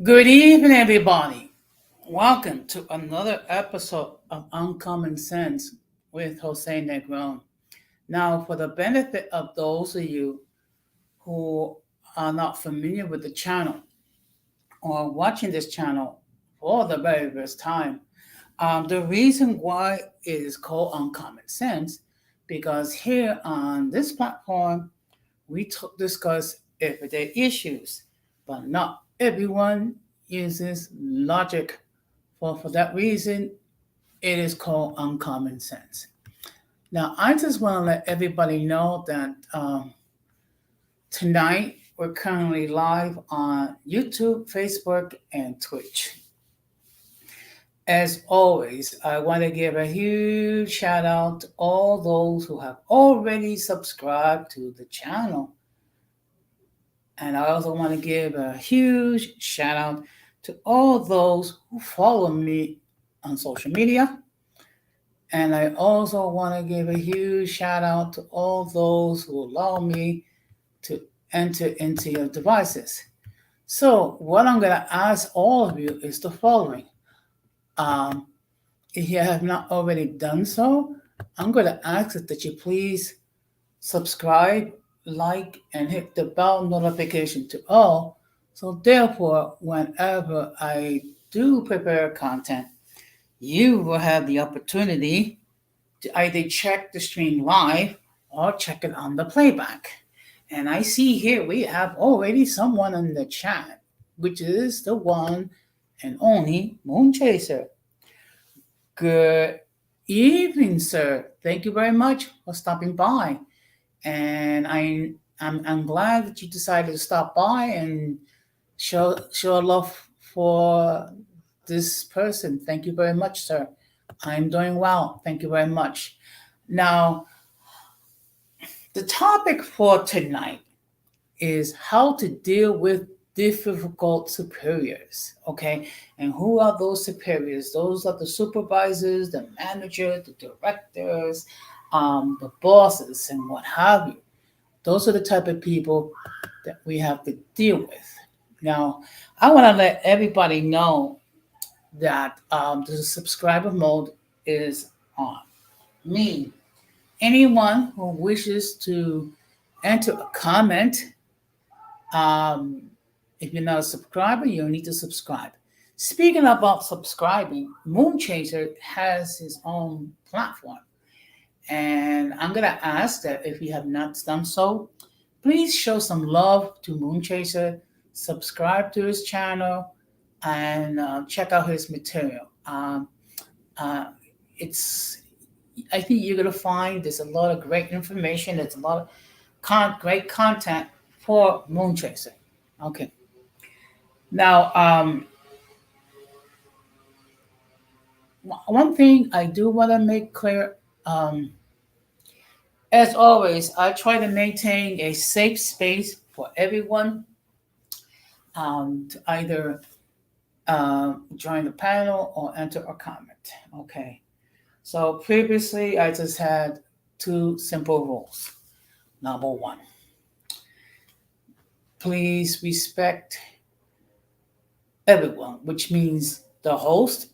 Good evening, everybody. Welcome to another episode of Uncommon Sense with Jose Negron. Now, for the benefit of those of you who are not familiar with the channel or watching this channel for the very first time, the reason why it is called Uncommon Sense because here on this platform we discuss everyday issues, but not everyone uses logic. For that reason, it is called uncommon sense. Now, I just want to let everybody know that tonight we're currently live on YouTube, Facebook, and Twitch. As always, I want to give a huge shout out to all those who have already subscribed to the channel. And I also want to give a huge shout out to all those who follow me on social media. And I also want to give a huge shout out to all those who allow me to enter into your devices. So, what I'm going to ask all of you is the following. Um, if you have not already done so, I'm going to ask that you please subscribe, like, and hit the bell notification to all. So, therefore, whenever I do prepare content, you will have the opportunity to either check the stream live or check it on the playback. And I see here we have already someone in the chat, which is the one and only Moon Chaser. Good evening, sir. Thank you very much for stopping by. And I'm glad that you decided to stop by and show love for this person. Thank you very much, sir. I'm doing well. Thank you very much. Now, the topic for tonight is how to deal with difficult superiors. Okay, and who are those superiors? Those are the supervisors, the managers, the directors, the bosses, and what have you. Those are the type of people that we have to deal with. Now, I want to let everybody know that the subscriber mode is on. Me, anyone who wishes to enter a comment, um, if you're not a subscriber, you need to subscribe. Speaking about subscribing, Moonchaser has his own platform. And I'm going to ask that if you have not done so, please show some love to Moonchaser, subscribe to his channel, and check out his material. Uh, it's I think you're gonna find there's a lot of great information. There's a lot of great content for Moonchaser. Okay. Now, one thing I do want to make clear, um, as always, I try to maintain a safe space for everyone to either join the panel or enter a comment. Okay. So previously, I just had two simple rules. Number one, please respect everyone, which means the host,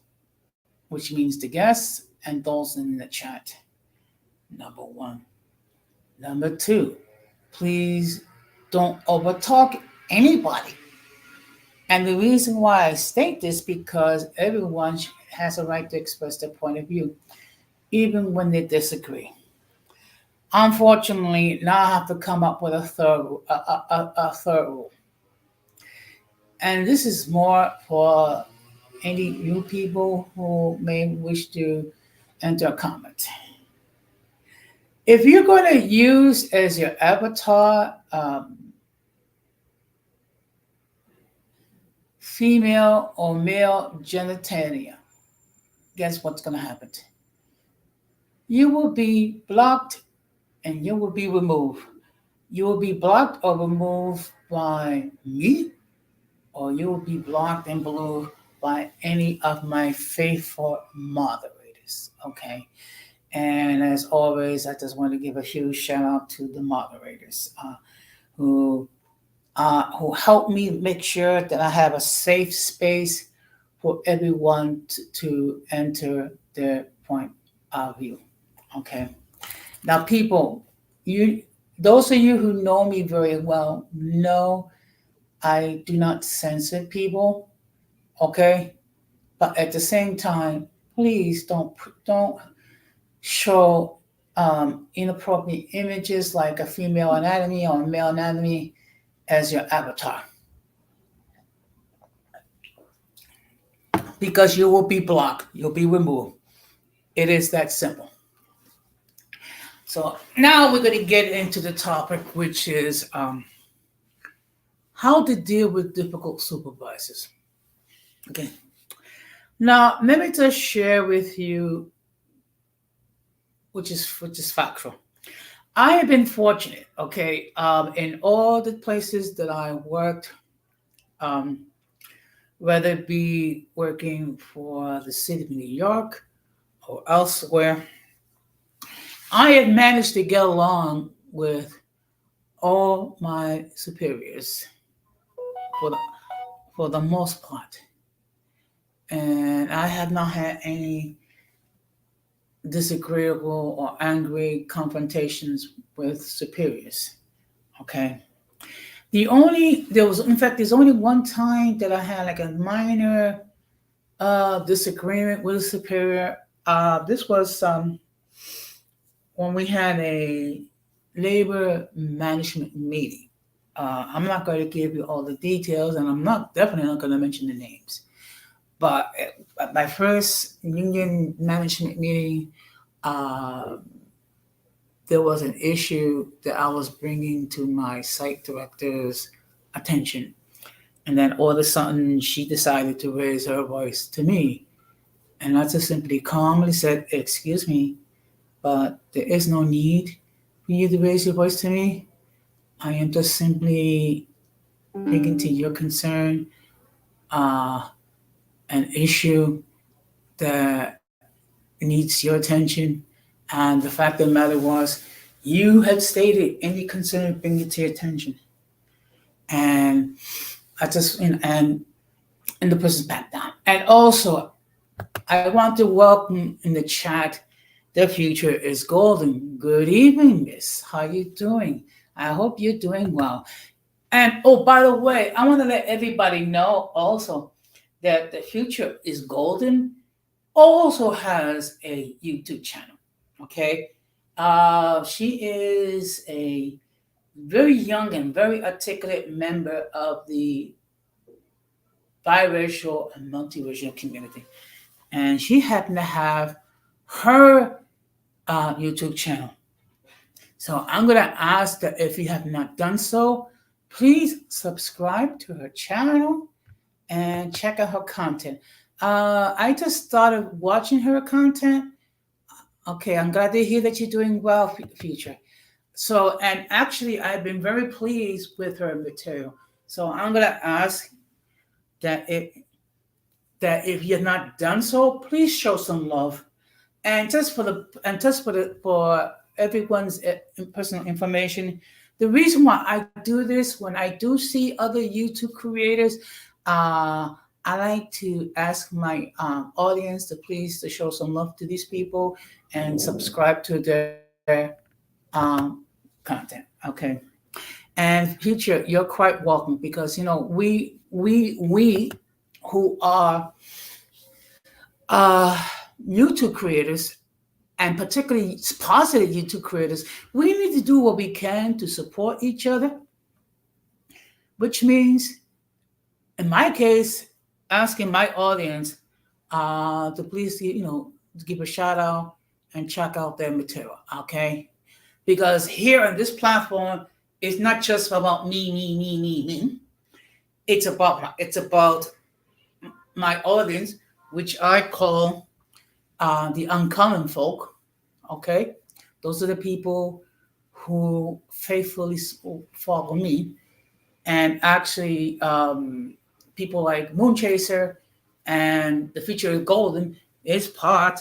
which means the guests, and those in the chat. Number one. Number two, please don't overtalk anybody. And the reason why I state this because everyone has a right to express their point of view, even when they disagree. Unfortunately, now I have to come up with a third rule. And this is more for any new people who may wish to enter a comment. If you're going to use as your avatar female or male genitalia, guess what's going to happen? You will be blocked and you will be removed. You will be blocked or removed by me, or you will be blocked and removed by any of my faithful moderators. Okay. And as always, I just want to give a huge shout out to the moderators who who help me make sure that I have a safe space for everyone to enter their point of view. Okay. Now, people, you, those of you who know me very well know I do not censor people. Okay, but at the same time, please don't show inappropriate images like a female anatomy or a male anatomy as your avatar, because you will be blocked. You'll be removed. It is that simple. So now we're going to get into the topic, which is how to deal with difficult supervisors. Okay. Now, let me just share with you, which is factual. I have been fortunate, okay, in all the places that I worked, um, whether it be working for the city of New York or elsewhere, I have managed to get along with all my superiors for the, for the most part. And I have not had any disagreeable or angry confrontations with superiors. Okay. There's only one time that I had like a minor disagreement with a superior. This was when we had a labor management meeting. I'm not going to give you all the details, and I'm not definitely not going to mention the names. But at my first union management meeting, uh, there was an issue that I was bringing to my site director's attention. And then all of a sudden, she decided to raise her voice to me. And I just simply calmly said, "Excuse me, but there is no need for you to raise your voice to me. I am just simply bringing to your concern uh, an issue that needs your attention. And the fact of the matter was, you had stated any concern, bring it to your attention." And I just, and the person back down. And also, I want to welcome in the chat, the future is golden. Good evening, miss. How you doing? I hope you're doing well. And oh, by the way, I want to let everybody know also that the future is golden also has a YouTube channel. Okay. She is a very young and very articulate member of the biracial and multiracial community. And she happened to have her YouTube channel. So I'm going to ask that if you have not done so, please subscribe to her channel and check out her content. I just started watching her content. Okay, I'm glad to hear that you're doing well, future. So, and actually, I've been very pleased with her material. So I'm going to ask that if you've not done so, please show some love. And for everyone's personal information, the reason why I do this, when I do see other YouTube creators, I like to ask my audience to please to show some love to these people and subscribe to their content. Okay. And future, you're quite welcome, because we who are YouTube creators, and particularly positive YouTube creators, we need to do what we can to support each other, which means, in my case, asking my audience to please, give a shout out and check out their material, okay? Because here on this platform, it's not just about me. It's about my audience, which I call the uncommon folk. Okay, those are the people who faithfully follow me, and actually, people like Moonchaser and the Future Golden is part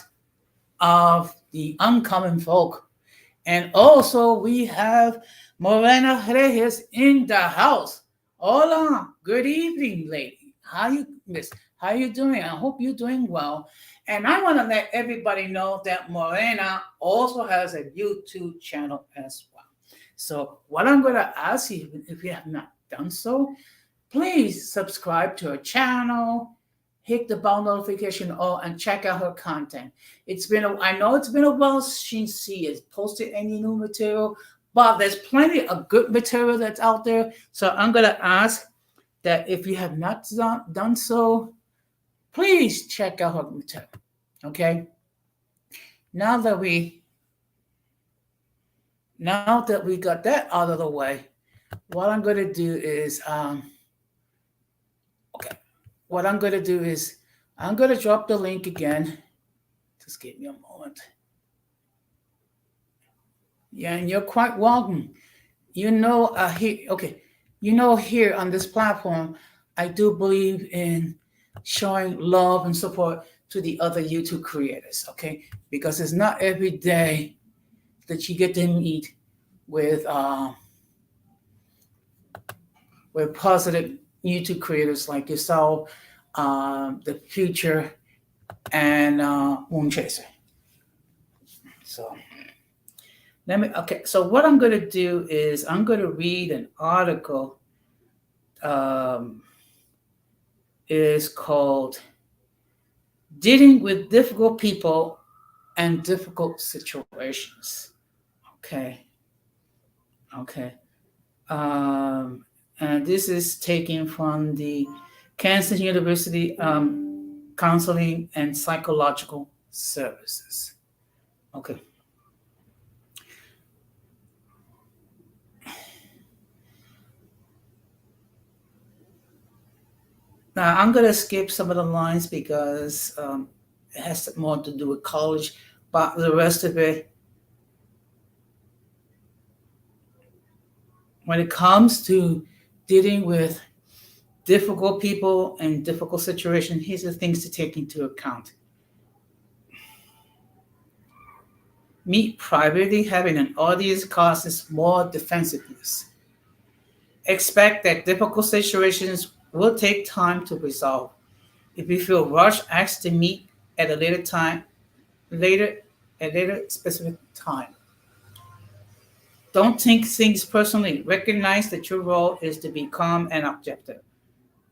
of the uncommon folk. And also, we have Morena Reyes in the house. Hola, good evening, lady. How you, miss? How you doing? I hope you're doing well. And I want to let everybody know that Morena also has a YouTube channel as well. So what I'm going to ask you, if you have not done so, please subscribe to her channel, hit the bell notification all, and check out her content. I know it's been a while since she has posted any new material, but there's plenty of good material that's out there. So I'm gonna ask that if you have not done so, please check out her material. Okay. Now that we now that we got that out of the way, what I'm gonna do is okay. What I'm gonna do is I'm gonna drop the link again. Just give me a moment. Yeah, and you're quite welcome. Okay, here on this platform, I do believe in showing love and support to the other YouTube creators. Okay, because it's not every day that you get to meet with positive YouTube creators like yourself, the future, and Moon Chaser. So so what I'm going to do is I'm going to read an article. Um, is called "Dealing with Difficult People and Difficult Situations." Okay, okay. Um, and this is taken from the Kansas University Counseling and Psychological Services. Okay. Now I'm gonna skip some of the lines because it has more to do with college, but the rest of it, when it comes to dealing with difficult people and difficult situations, here's the things to take into account. Meet privately, having an audience causes more defensiveness. Expect that difficult situations will take time to resolve. If you feel rushed, ask to meet at a later, later specific time. Don't take things personally. Recognize that your role is to be calm and objective.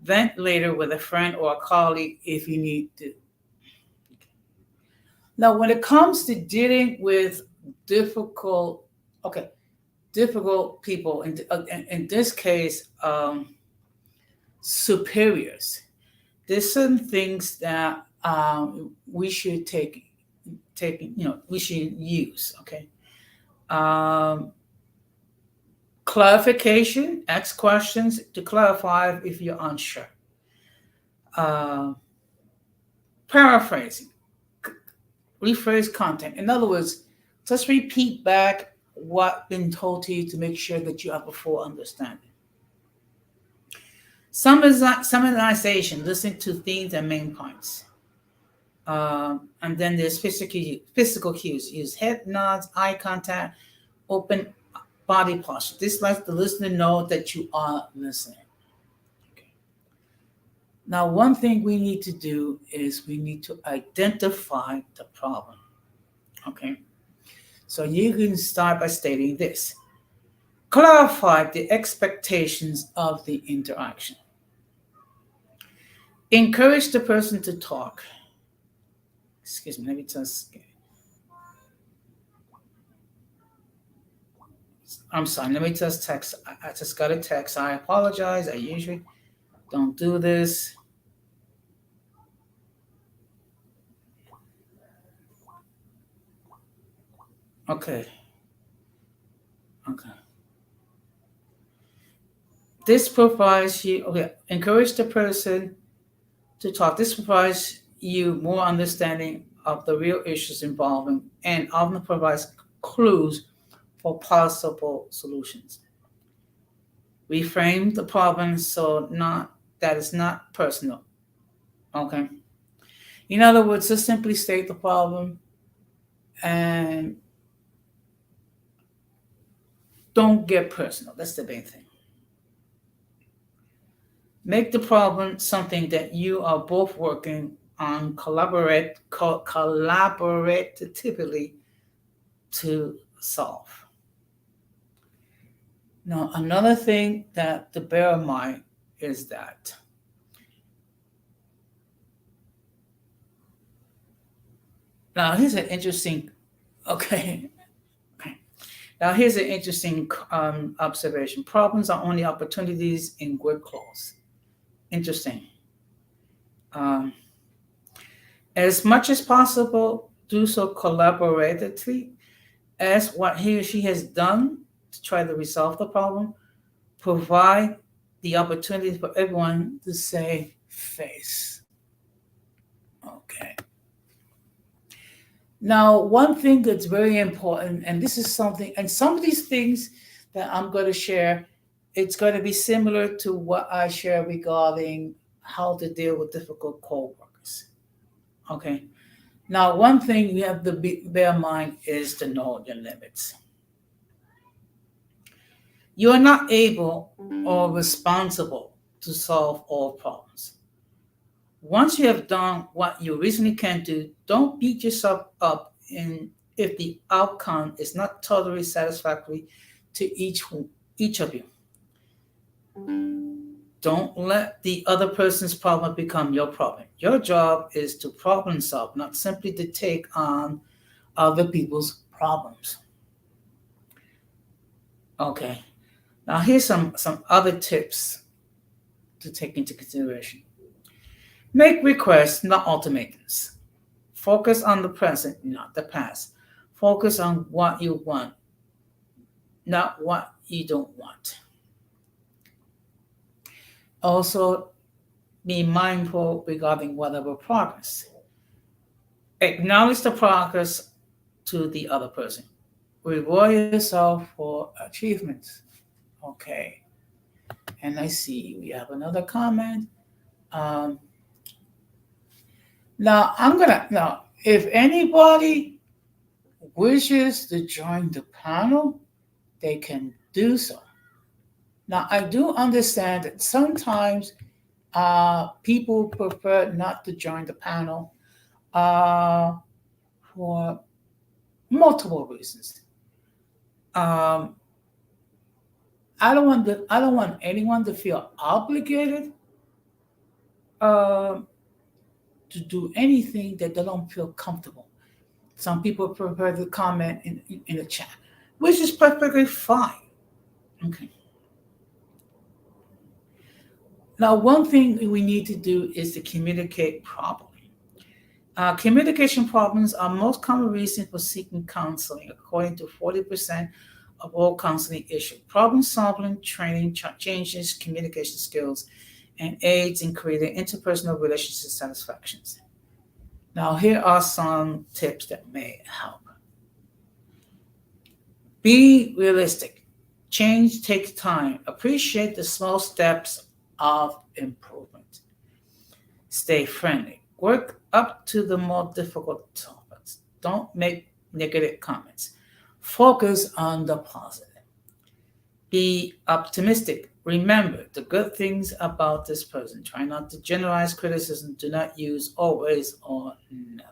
Vent later with a friend or a colleague if you need to. Now, when it comes to dealing with difficult, okay, difficult people, in this case, superiors, there's certain things that we should we should use. Okay, um, clarification, ask questions to clarify if you're unsure. Uh, Paraphrasing, rephrase content. In other words, just repeat back what's been told to you to make sure that you have a full understanding. Summarization, listen to themes and main points. And then there's physical cues. Use head nods, eye contact, open body posture. This lets the listener know that you are listening. Okay. Now, one thing we need to do is we need to identify the problem. Okay. So you can start by stating this. Clarify the expectations of the interaction. Encourage the person to talk. Excuse me, let me just. I'm sorry, let me just text. I just got a text. I apologize. I usually don't do this. Okay. Okay. This provides you, okay, encourage the person to talk. This provides you more understanding of the real issues involving and often provides clues for possible solutions. Reframe the problem so not that it's not personal. Okay. In other words, just simply state the problem and don't get personal. That's the main thing. Make the problem something that you are both working on collaboratively to solve. Now, another thing that to bear in mind is that now here's an interesting okay. Okay. Now here's an interesting observation. Problems are only opportunities in good cause. Interesting. Um, as much as possible, do so collaboratively as what he or she has done to try to resolve the problem. Provide the opportunity for everyone to say face. Okay. Now, one thing that's very important, and this is something, and some of these things that I'm going to share, it's going to be similar to what I share regarding how to deal with difficult co-workers. Okay. Now, one thing you have to bear in mind is to know your limits. You are not able or responsible to solve all problems. Once you have done what you reasonably can do, don't beat yourself up if the outcome is not totally satisfactory to each of you. Don't let the other person's problem become your problem. Your job is to problem solve, not simply to take on other people's problems. Okay. Now here's some other tips to take into consideration. Make requests, not ultimatums. Focus on the present, not the past. Focus on what you want, not what you don't want. Also, be mindful regarding whatever progress. Acknowledge the progress to the other person. Reward yourself for achievements. Okay. And I see we have another comment. Um, now, if anybody wishes to join the panel, they can do so. Now, I do understand that sometimes people prefer not to join the panel uh, for multiple reasons. Um, I don't want anyone to feel obligated uh, to do anything that they don't feel comfortable. Some people prefer to comment in the chat, which is perfectly fine. Okay. Now, one thing we need to do is to communicate properly. Communication problems are most common reason for seeking counseling, according to 40% of all counseling issues. Problem solving training changes communication skills and aids in creating interpersonal relationship satisfactions. Now, here are some tips that may help. Be realistic. Change takes time. Appreciate the small steps of improvement. Stay friendly. Work up to the more difficult topics. Don't make negative comments. Focus on the positive. Be optimistic. Remember the good things about this person. Try not to generalize criticism. Do not use always or never.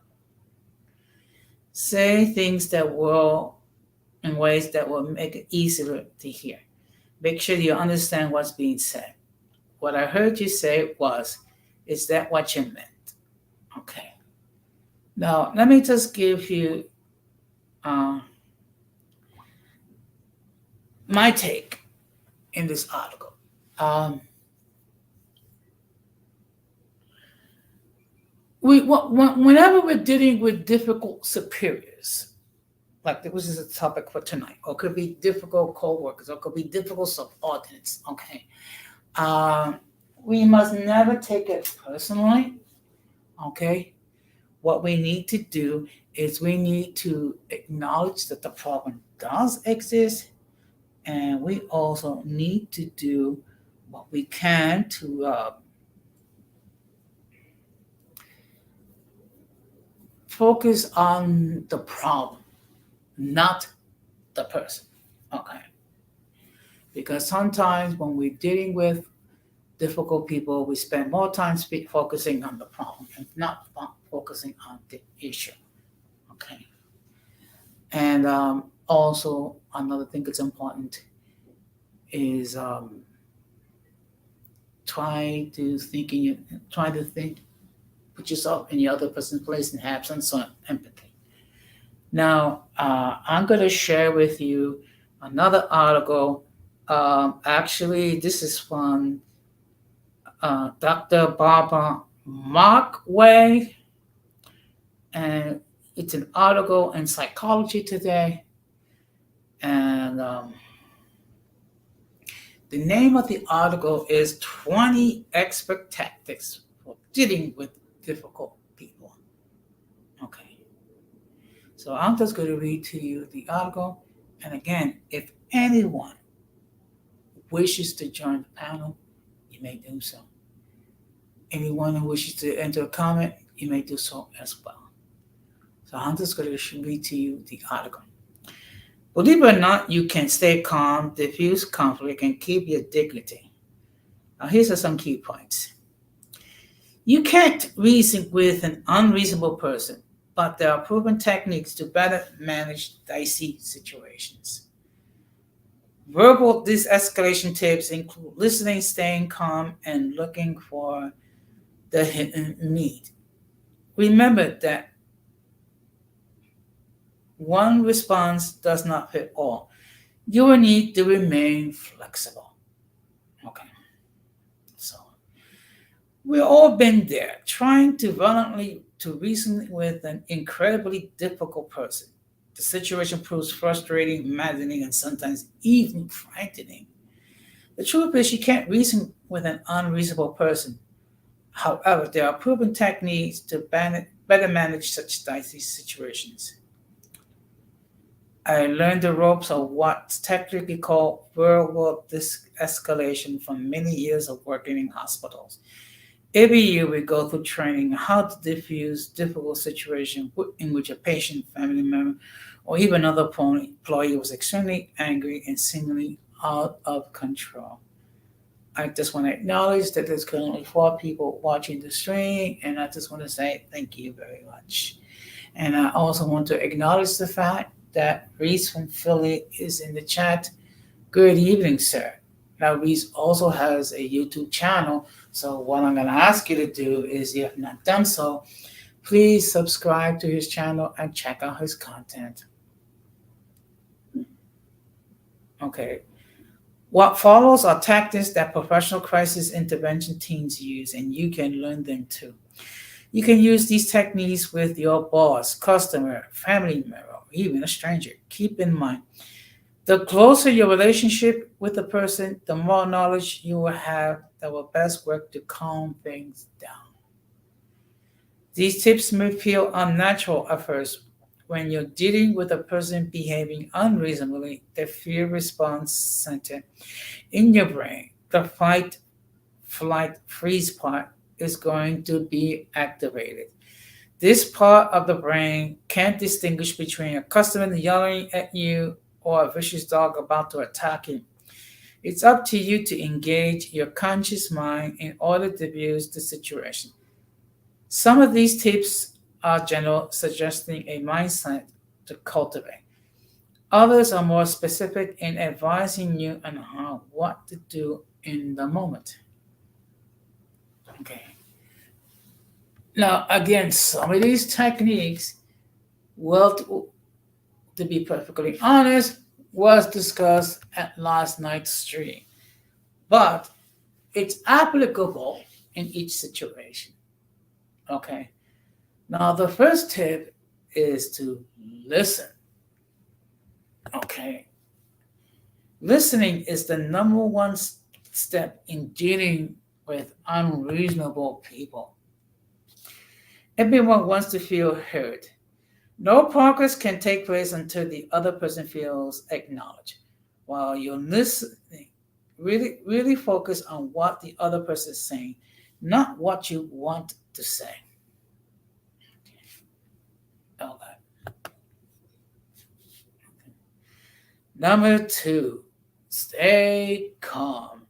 Say things that will, in ways that will make it easier to hear. Make sure you understand what's being said. What I heard you say was, is that what you meant? Okay. Now, let me just give you my take in this article. Whenever we're dealing with difficult superiors, like this is a topic for tonight, or it could be difficult co-workers, or it could be difficult subordinates, okay? We must never take it personally, okay? What we need to do is we need to acknowledge that the problem does exist, and we also need to do what we can to focus on the problem, not the person. Okay. Because sometimes when we're dealing with difficult people, we spend more time focusing on the problem and not focusing on the issue. Okay. And also, another thing that's important is try to think, put yourself in the other person's place and have some sort of empathy. Now, I'm going to share with you another article. Actually, this is from Dr. Barbara Markway, and it's an article in Psychology Today. And the name of the article is 20 Expert Tactics for Dealing with Difficult People. Okay. So I'm just going to read to you the article. And again, if anyone wishes to join the panel, you may do so. Anyone who wishes to enter a comment, you may do so as well. So I'm just going to read to you the article. Believe it or not, you can stay calm, diffuse conflict, and keep your dignity. Now, here's some key points. You can't reason with an unreasonable person, but there are proven techniques to better manage dicey situations. Verbal de-escalation tips include listening, staying calm, and looking for the hidden need. Remember that one response does not fit all. You will need to remain flexible. Okay. So we've all been there, trying to violently to reason with an incredibly difficult person. The situation proves frustrating, maddening, and sometimes even frightening. The truth is, you can't reason with an unreasonable person. However, there are proven techniques to better manage such dicey situations. I learned the ropes of what's technically called verbal escalation from many years of working in hospitals. Every year we go through training on how to diffuse difficult situations in which a patient, family member, or even another employee was extremely angry and seemingly out of control. I just want to acknowledge that there's currently 4 people watching the stream, and I just want to say thank you very much. And I also want to acknowledge the fact that Reese from Philly is in the chat. Good evening, sir. Now, Reese also has a YouTube channel, so what I'm going to ask you to do is, if you have not done so, please subscribe to his channel and check out his content. Okay. What follows are tactics that professional crisis intervention teams use, and you can learn them too. You can use these techniques with your boss, customer, family member, or even a stranger. Keep in mind, the closer your relationship with the person, the more knowledge you will have that will best work to calm things down. These tips may feel unnatural at first. When you're dealing with a person behaving unreasonably, the fear response center in your brain, the fight, flight, freeze part, is going to be activated. This part of the brain can't distinguish between a customer yelling at you or a vicious dog about to attack you. It's up to you to engage your conscious mind in order to diffuse the situation. Some of these tips are general, suggesting a mindset to cultivate. Others are more specific in advising you on how what to do in the moment. Okay. Now, again, some of these techniques, well, to be perfectly honest, was discussed at last night's stream, but it's applicable in each situation. Okay. Now, the first tip is to listen. Okay. Listening is the number one step in dealing with unreasonable people. Everyone wants to feel heard. No progress can take place until the other person feels acknowledged. While you're listening, really focus on what the other person is saying, not what you want to say. Okay. Number 2, stay calm.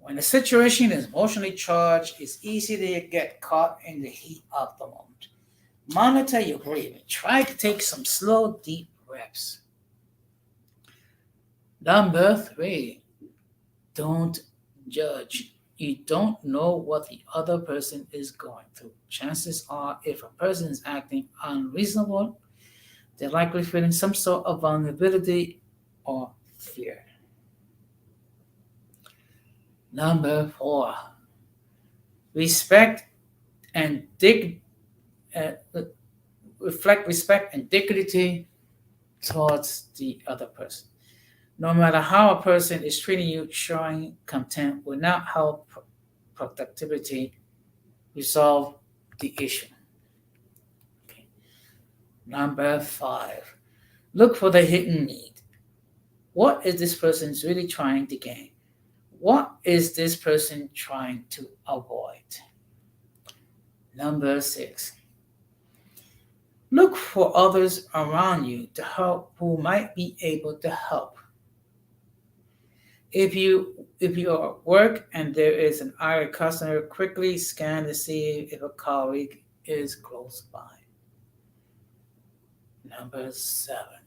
When the situation is emotionally charged, it's easy to get caught in the heat of the moment. Monitor your breathing. Try to take some slow, deep breaths. Number three, don't judge. You don't know what the other person is going through. Chances are, if a person is acting unreasonable, they're likely feeling some sort of vulnerability or fear. Number four, respect and uh, reflect respect and dignity towards the other person. No matter how a person is treating you, showing contempt will not help productivity resolve the issue. Okay. Number five, look for the hidden need. What is this person really trying to gain? What is this person trying to avoid? Number six, look for others around you to help who might be able to help. If you if you are at work and there is an irate customer, quickly scan to see if a colleague is close by. Number seven,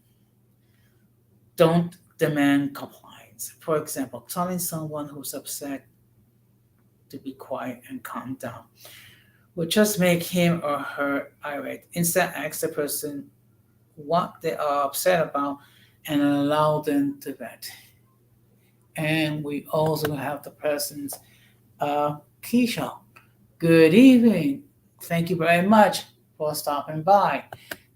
don't demand compliance. For example, telling someone who's upset to be quiet and calm down will just make him or her irate. Instead, ask the person what they are upset about and allow them to vent. And we also have the person's Keisha. Good evening. Thank you very much for stopping by.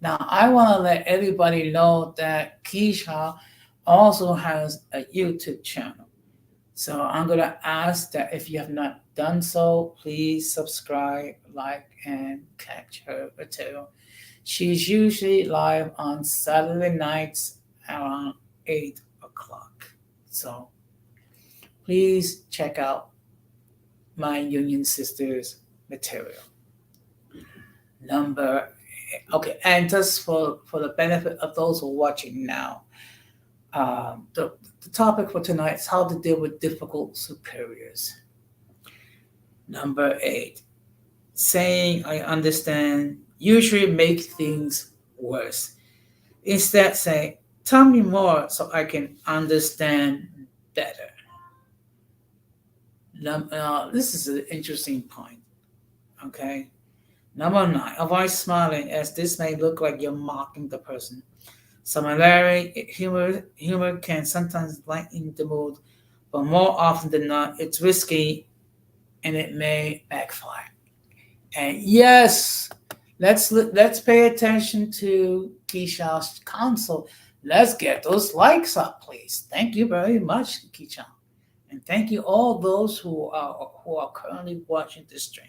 Now, I want to let everybody know that Keisha also has a YouTube channel. So I'm going to ask that if you have not done so, please subscribe, like, and catch her material. She's usually live on Saturday nights around 8 o'clock. So please check out my Union Sisters material. Number okay, and just for the benefit of those who are watching now, the topic for tonight is how to deal with difficult superiors. Number eight, saying I understand usually makes things worse. Instead, say, tell me more so I can understand better. This is an interesting point. Okay. Number nine, avoid smiling as this may look like you're mocking the person. Similarly, humor can sometimes lighten the mood, but more often than not, it's risky and it may backfire. And yes, let's pay attention to Keisha's console. Let's get those likes up, please. Thank you very much, Keisha, and thank you all those who are currently watching this stream,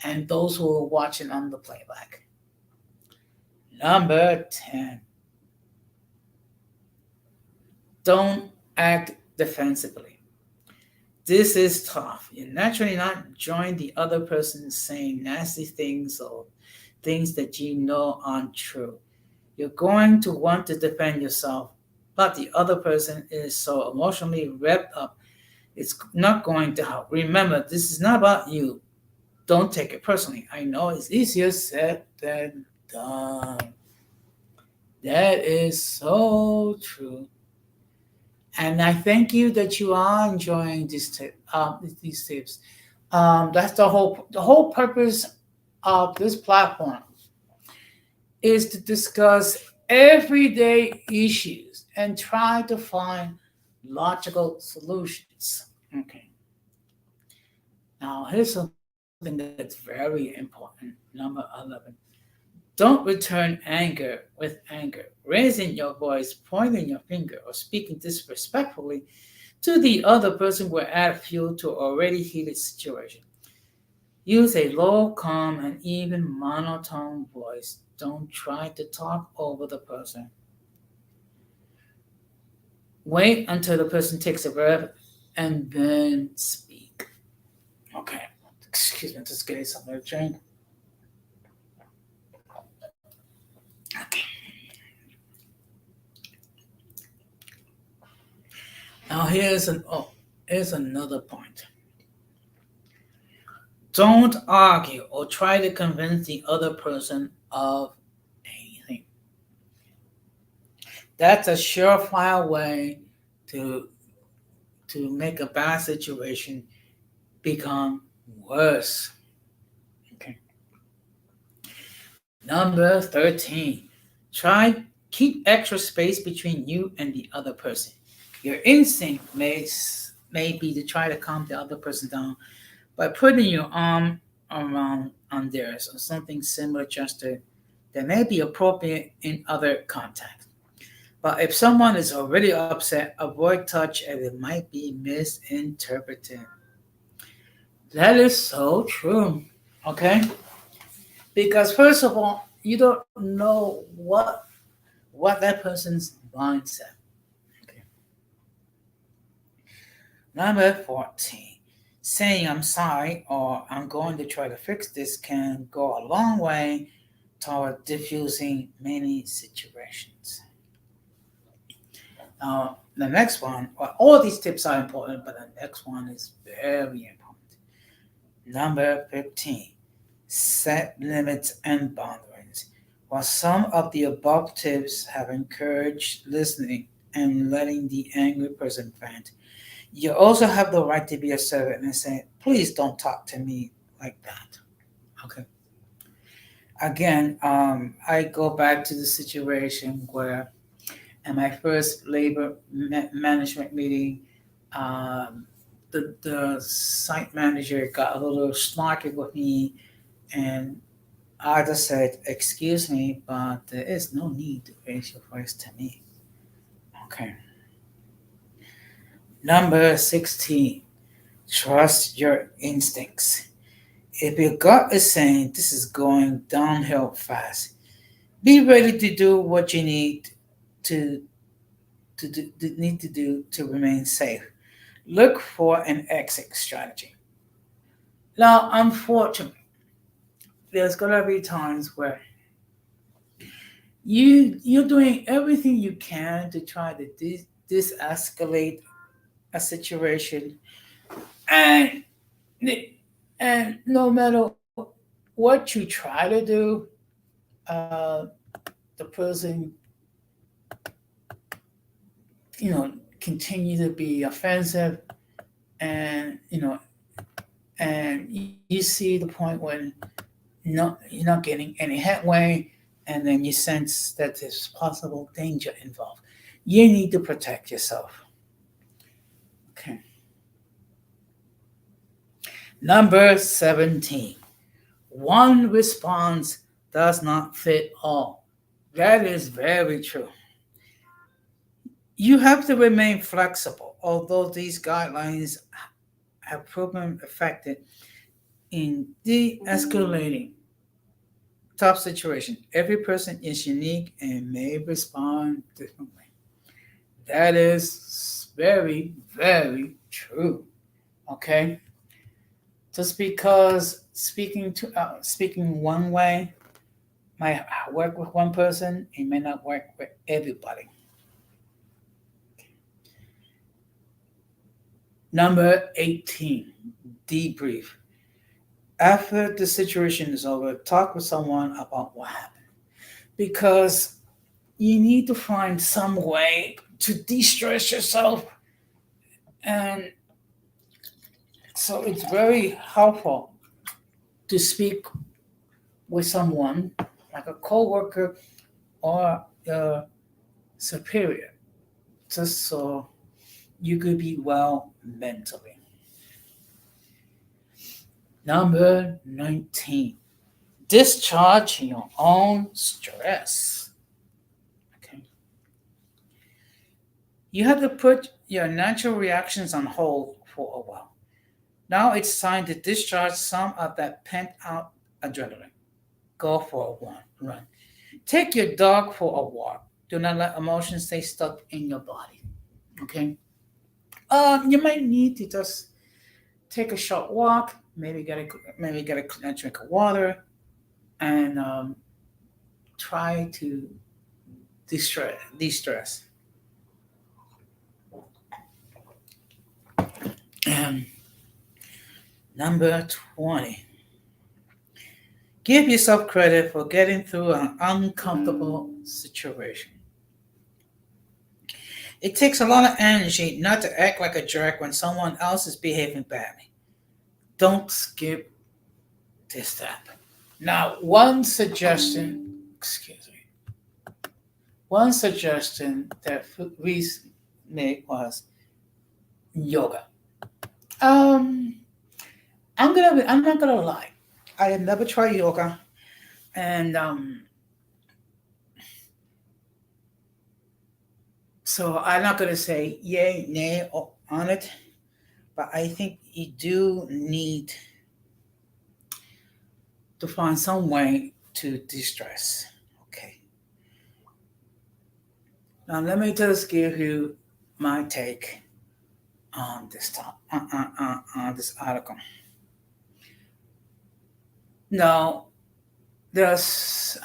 and those who are watching on the playback. Number 10. Don't act defensively. This is tough. You're naturally not join the other person saying nasty things or things that you know aren't true. You're going to want to defend yourself, but the other person is so emotionally revved up, it's not going to help. Remember, this is not about you. Don't take it personally. I know it's easier said than done. That is so true. And I thank you that you are enjoying these tips. That's the whole purpose of this platform is to discuss everyday issues and try to find logical solutions. Okay. Now here's something that's very important. Number 11. Don't return anger with anger. Raising your voice, pointing your finger, or speaking disrespectfully to the other person will add fuel to already heated situation. Use a low, calm, and even monotone voice. Don't try to talk over the person. Wait until the person takes a breath and then speak. Okay. Excuse me, just getting something to drink. Okay. Now here's another point. Don't argue or try to convince the other person of anything. That's a surefire way to make a bad situation become worse. Okay. Number 13. Try keep extra space between you and the other person. Your instinct may be to try to calm the other person down by putting your arm around on theirs or something similar gesture that may be appropriate in other contexts. But if someone is already upset, avoid touch as it might be misinterpreted. That is so true. Okay? Because first of all, you don't know what that person's mindset. Okay. Number 14. Saying I'm sorry or I'm going to try to fix this can go a long way toward diffusing many situations. The next one, well, all these tips are important, but the next one is very important. Number 15. Set limits and boundaries. While some of the above tips have encouraged listening and letting the angry person vent, you also have the right to be assertive and say, please don't talk to me like that. Okay. Again, I go back to the situation where at my first labor management meeting, um, the site manager got a little snarky with me, and I just said, "Excuse me, but there is no need to raise your voice to me." Okay. Number 16. Trust your instincts. If your gut is saying this is going downhill fast, be ready to do what you to, need to do to remain safe. Look for an exit strategy. Now, unfortunately, there's gonna be times where you're doing everything you can to try to escalate a situation, and no matter what you try to do, uh, the person, you know, continue to be offensive, and you see the point when you're not getting any headway, and then you sense that there's possible danger involved. You need to protect yourself. Okay. Number 17. One response does not fit all. That is very true. You have to remain flexible, although these guidelines have proven effective in de escalating tough situations. Every person is unique and may respond differently. That is very, very true. Okay? Just because speaking one way might work with one person, it may not work with everybody. Number 18, debrief. After the situation is over, talk with someone about what happened. Because you need to find some way to de stress yourself. And so it's very helpful to speak with someone like a coworker or a superior, just so you could be well mentally. Number 19, discharge your own stress. Okay. You have to put your natural reactions on hold for a while. Now it's time to discharge some of that pent out adrenaline. Go for a run. Take your dog for a walk. Do not let emotions stay stuck in your body. Okay. You might need to just take a short walk. Maybe get a drink of water, and try to de-stress. And Number 20. Give yourself credit for getting through an uncomfortable situation. It takes a lot of energy not to act like a jerk when someone else is behaving badly. Don't skip this step. Now, one suggestion that we made was yoga. Um, I'm not gonna lie. I have never tried yoga, and so I'm not gonna say yay, nay on it. But I think you do need to find some way to distress. Okay. Now let me just give you my take on this on this article. Now there's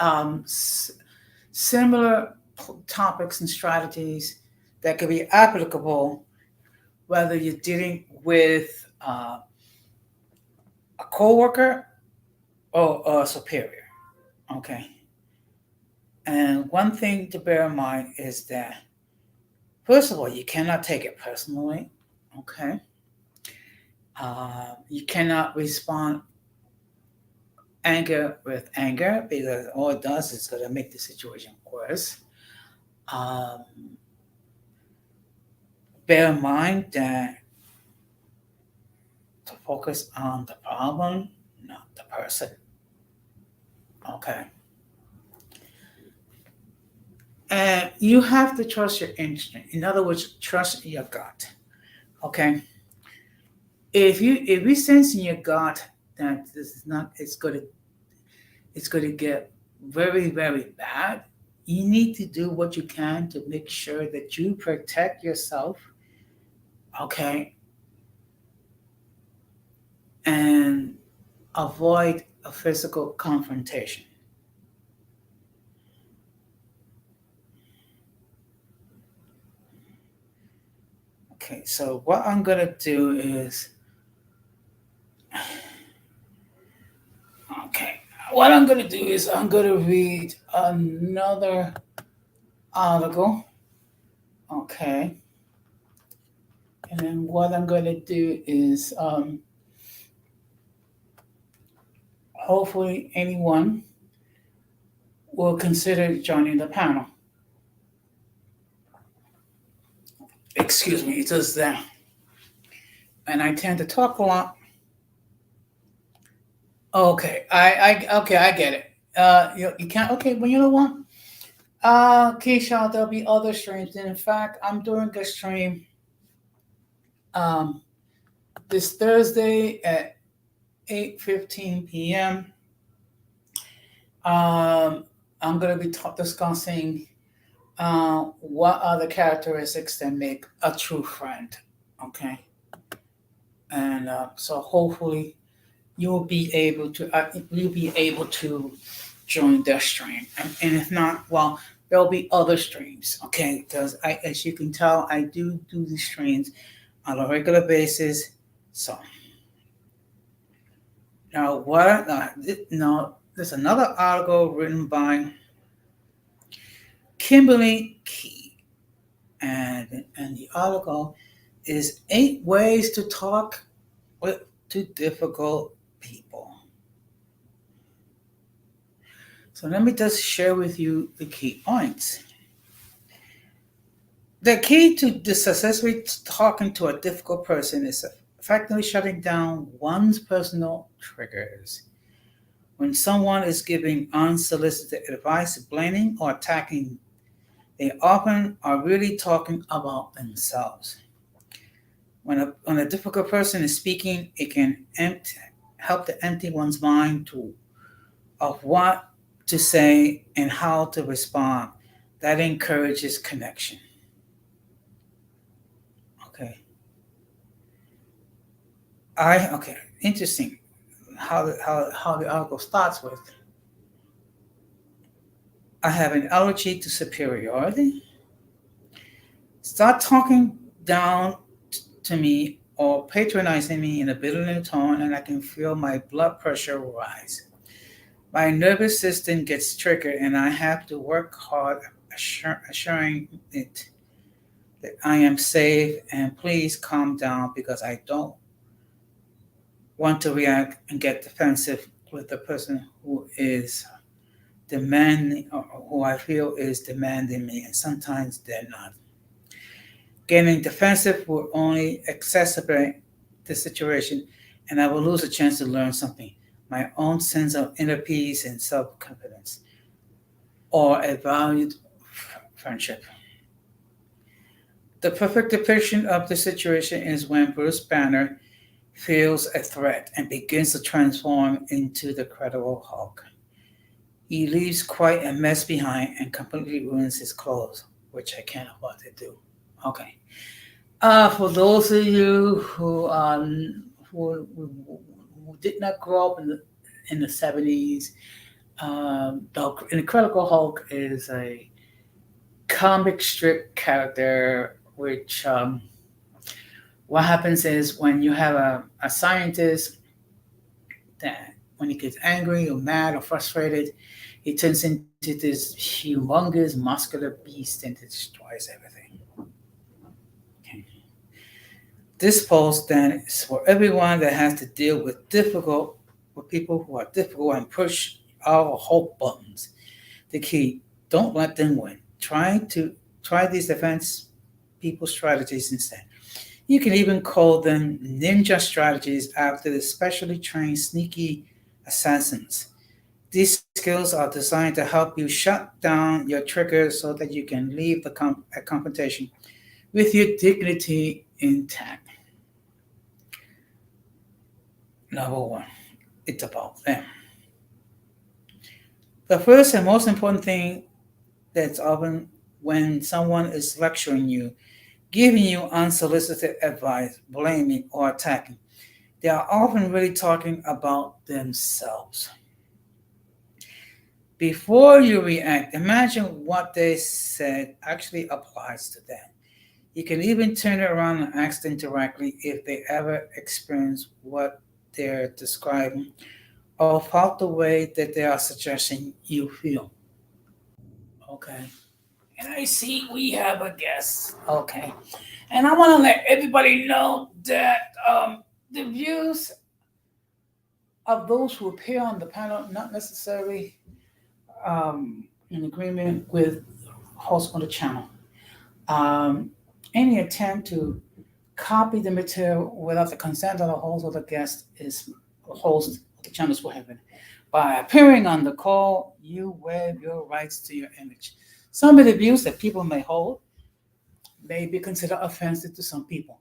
similar topics and strategies that could be applicable whether you're dealing with a coworker or a superior. Okay. And one thing to bear in mind is that, first of all, you cannot take it personally. Okay. You cannot respond anger with anger because all it does is going to make the situation worse. Um, Bear in mind that to focus on the problem, not the person. Okay. And you have to trust your instinct. In other words, trust your gut. Okay. If you sense in your gut that this is not it's gonna get very, very bad, you need to do what you can to make sure that you protect yourself, okay, and avoid a physical confrontation. Okay, so what I'm gonna do is, okay, what I'm gonna do is I'm gonna read another article, okay, and then what I'm gonna do is hopefully anyone will consider joining the panel. Excuse me, it's just that, and I tend to talk a lot. Okay, okay, I get it. You can't. Okay, well, you know what? Keisha, there'll be other streams, and in fact, I'm doing a stream um this Thursday at 8:15 p.m. Um, I'm gonna be discussing what are the characteristics that make a true friend. Okay, and so hopefully you'll be able to join their stream, and if not, well, there'll be other streams. Okay, because as you can tell, I do these streams on a regular basis. So now what? Now there's another article written by Kimberly Key, and the article is 8 ways to talk with to difficult people. So let me just share with you the key points. The key to successfully talking to a difficult person is effectively shutting down one's personal triggers. When someone is giving unsolicited advice, blaming, or attacking, they often are really talking about themselves. When a difficult person is speaking, it can help to empty one's mind of what to say and how to respond. That encourages connection. Okay. Okay. Interesting. How the article starts with. I have an allergy to superiority. Start talking down to me or patronizing me in a belittling tone, and I can feel my blood pressure rise. My nervous system gets triggered, and I have to work hard assuring it that I am safe and please calm down because I don't want to react and get defensive with the person who is demanding or who I feel is demanding me, and sometimes they're not. Getting defensive will only exacerbate the situation, and I will lose a chance to learn something, my own sense of inner peace and self confidence, or a valued friendship. The perfect depiction of the situation is when Bruce Banner feels a threat and begins to transform into the Credible Hulk. He leaves quite a mess behind and completely ruins his clothes, which I can't afford to do. Okay. For those of you who did not grow up in the 70s, the Incredible Hulk is a comic strip character which what happens is when you have a scientist that when he gets angry or mad or frustrated, he turns into this humongous muscular beast and destroys everything. Okay. This post then is for everyone that has to deal with people who are difficult and push our hope buttons. The key: don't let them win. Try these defense people strategies instead. You can even call them ninja strategies after the specially trained sneaky assassins. These skills are designed to help you shut down your triggers so that you can leave a confrontation with your dignity intact. Number one, it's about them. The first and most important thing that's often when someone is lecturing you, giving you unsolicited advice, blaming, or attacking, they are often really talking about themselves. Before you react, imagine what they said actually applies to them. You can even turn it around and ask them directly if they ever experience what they're describing or felt the way that they are suggesting you feel. Okay. And I see we have a guest. Okay. And I want to let everybody know that the views of those who appear on the panel not necessarily in agreement with hosts on the channel. Um, any attempt to copy the material without the consent of the host or the guest is host of the channel is prohibited. By appearing on the call, you waive your rights to your image. Some of the views that people may hold may be considered offensive to some people.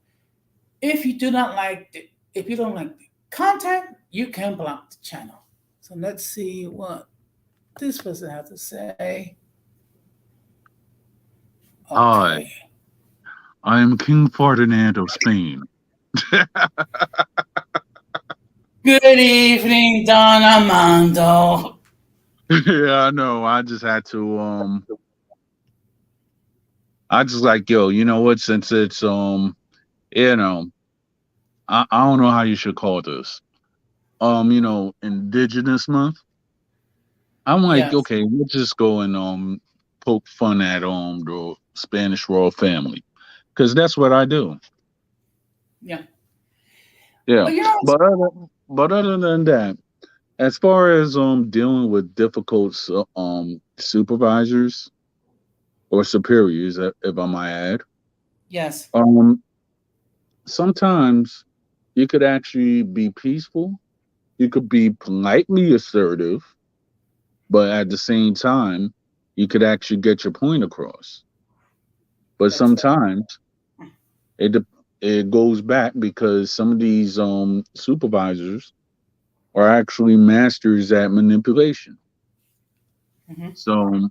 If you do not like the, if you don't like the content, you can block the channel. So let's see what this person has to say. Hi, Okay. I am King Ferdinand of Spain. Good evening, Don Armando. Yeah, I know. I just like, yo, you know what? Since it's you know, I don't know how you should call this. Indigenous month. I'm like, Yes. okay, let's just go and poke fun at the Spanish royal family. Cause that's what I do. Yeah. Yeah. Well, you know, But other than that, as far as dealing with difficult supervisors or superiors, if I might add, yes. um, sometimes you could actually be peaceful. You could be politely assertive, but at the same time, you could actually get your point across. But That's right. sometimes it de- it goes back because some of these supervisors are actually masters at manipulation. Hmm. So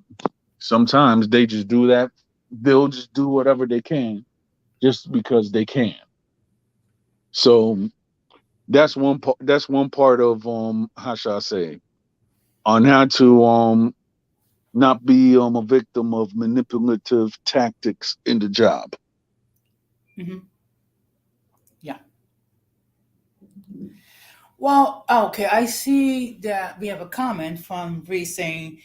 sometimes they just do that. They'll just do whatever they can just because they can. So that's one part. That's one part of how shall I say on how to not be a victim of manipulative tactics in the job. Hmm. Yeah. Well, okay, I see that we have a comment from Bree saying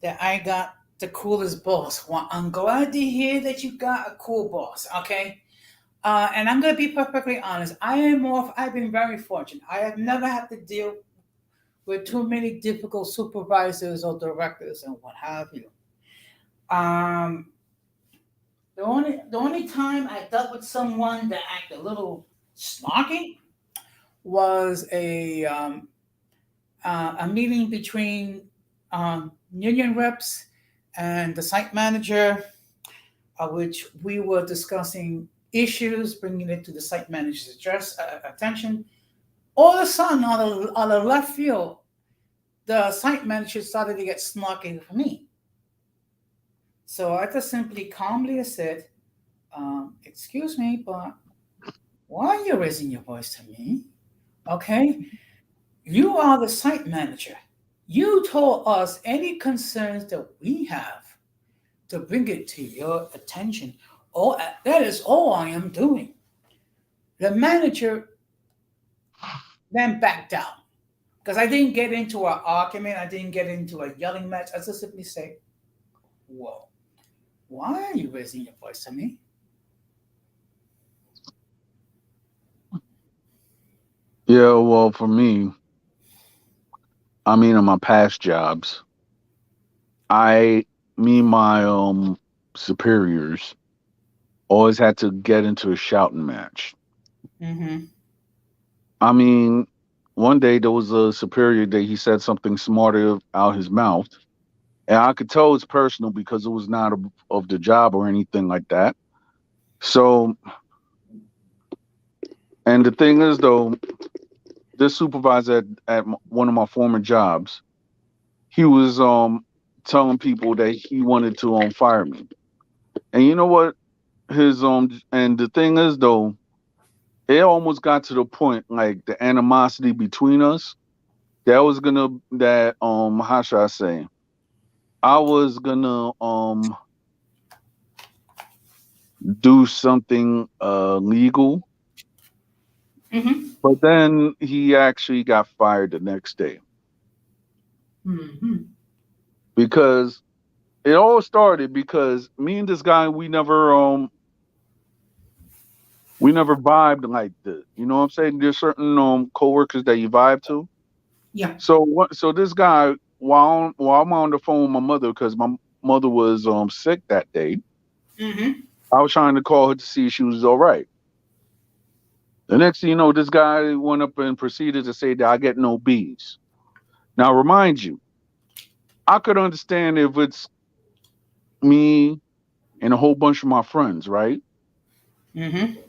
that I got the coolest boss. Well, I'm glad to hear that you got a cool boss, okay? And I'm going to be perfectly honest. I've been very fortunate. I have never had to deal with too many difficult supervisors or directors and what have you. Um, the only time I dealt with someone that acted a little snarky was a meeting between union reps and the site manager, which we were discussing issues, bringing it to the site manager's attention. All of a sudden, on the left field, the site manager started to get snarky for me. So I just simply calmly said, "Excuse me, but why are you raising your voice to me? Okay, you are the site manager. You told us any concerns that we have to bring it to your attention. All that is all I am doing." The manager then backed down because I didn't get into an argument. I didn't get into a yelling match. I just simply say, "Whoa, why are you raising your voice to me?" Yeah, well, for me, I mean, in my past jobs, I, me, and my superiors always had to get into a shouting match. Mm-hmm. I mean, one day there was a superior that he said something smarter out his mouth, and I could tell it's personal because it was not of the job or anything like that. So, and the thing is, though, this supervisor at one of my former jobs, he was telling people that he wanted to fire me. And you know what? His and the thing is, though, it almost got to the point like the animosity between us that was gonna that how should I say, I was gonna do something legal, Mm-hmm. but then he actually got fired the next day Mm-hmm. because it all started because me and this guy, we never vibed like this. You know what I'm saying? There's certain coworkers that you vibe to. Yeah. So this guy, while I'm on the phone with my mother, because my mother was sick that day, Mm-hmm. I was trying to call her to see if she was all right. The next thing you know, this guy went up and proceeded to say that I get no B's. Now, remind you, I could understand if it's me and a whole bunch of my friends, right? Mm-hmm.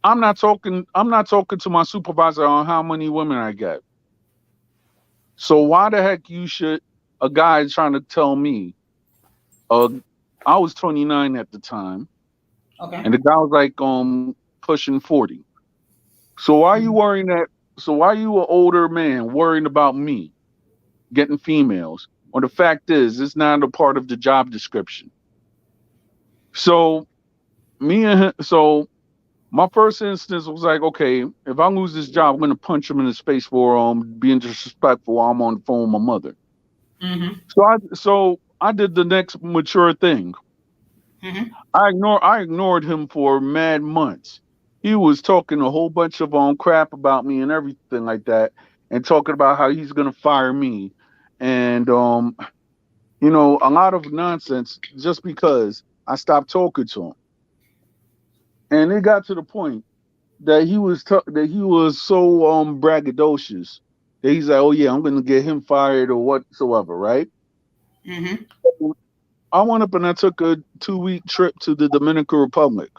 I'm not talking to my supervisor on how many women I get. So why the heck you should a guy trying to tell me, uh I was 29 at the time, Okay. and the guy was like pushing 40. So why you Mm-hmm. worrying that so why you an older man worrying about me getting females? Or the fact is it's not a part of the job description. So so my first instance was like, okay, if I lose this job, I'm gonna punch him in the face for being disrespectful while I'm on the phone with my mother. Mm-hmm. So I did the next mature thing. Mm-hmm. I ignored him for mad months. He was talking a whole bunch of crap about me and everything like that, and talking about how he's gonna fire me, and a lot of nonsense just because I stopped talking to him. And it got to the point that that he was so braggadocious that he's like, oh yeah, I'm gonna get him fired or whatsoever, right? Mm-hmm. I went up and I took a 2 week trip to the Dominican Republic.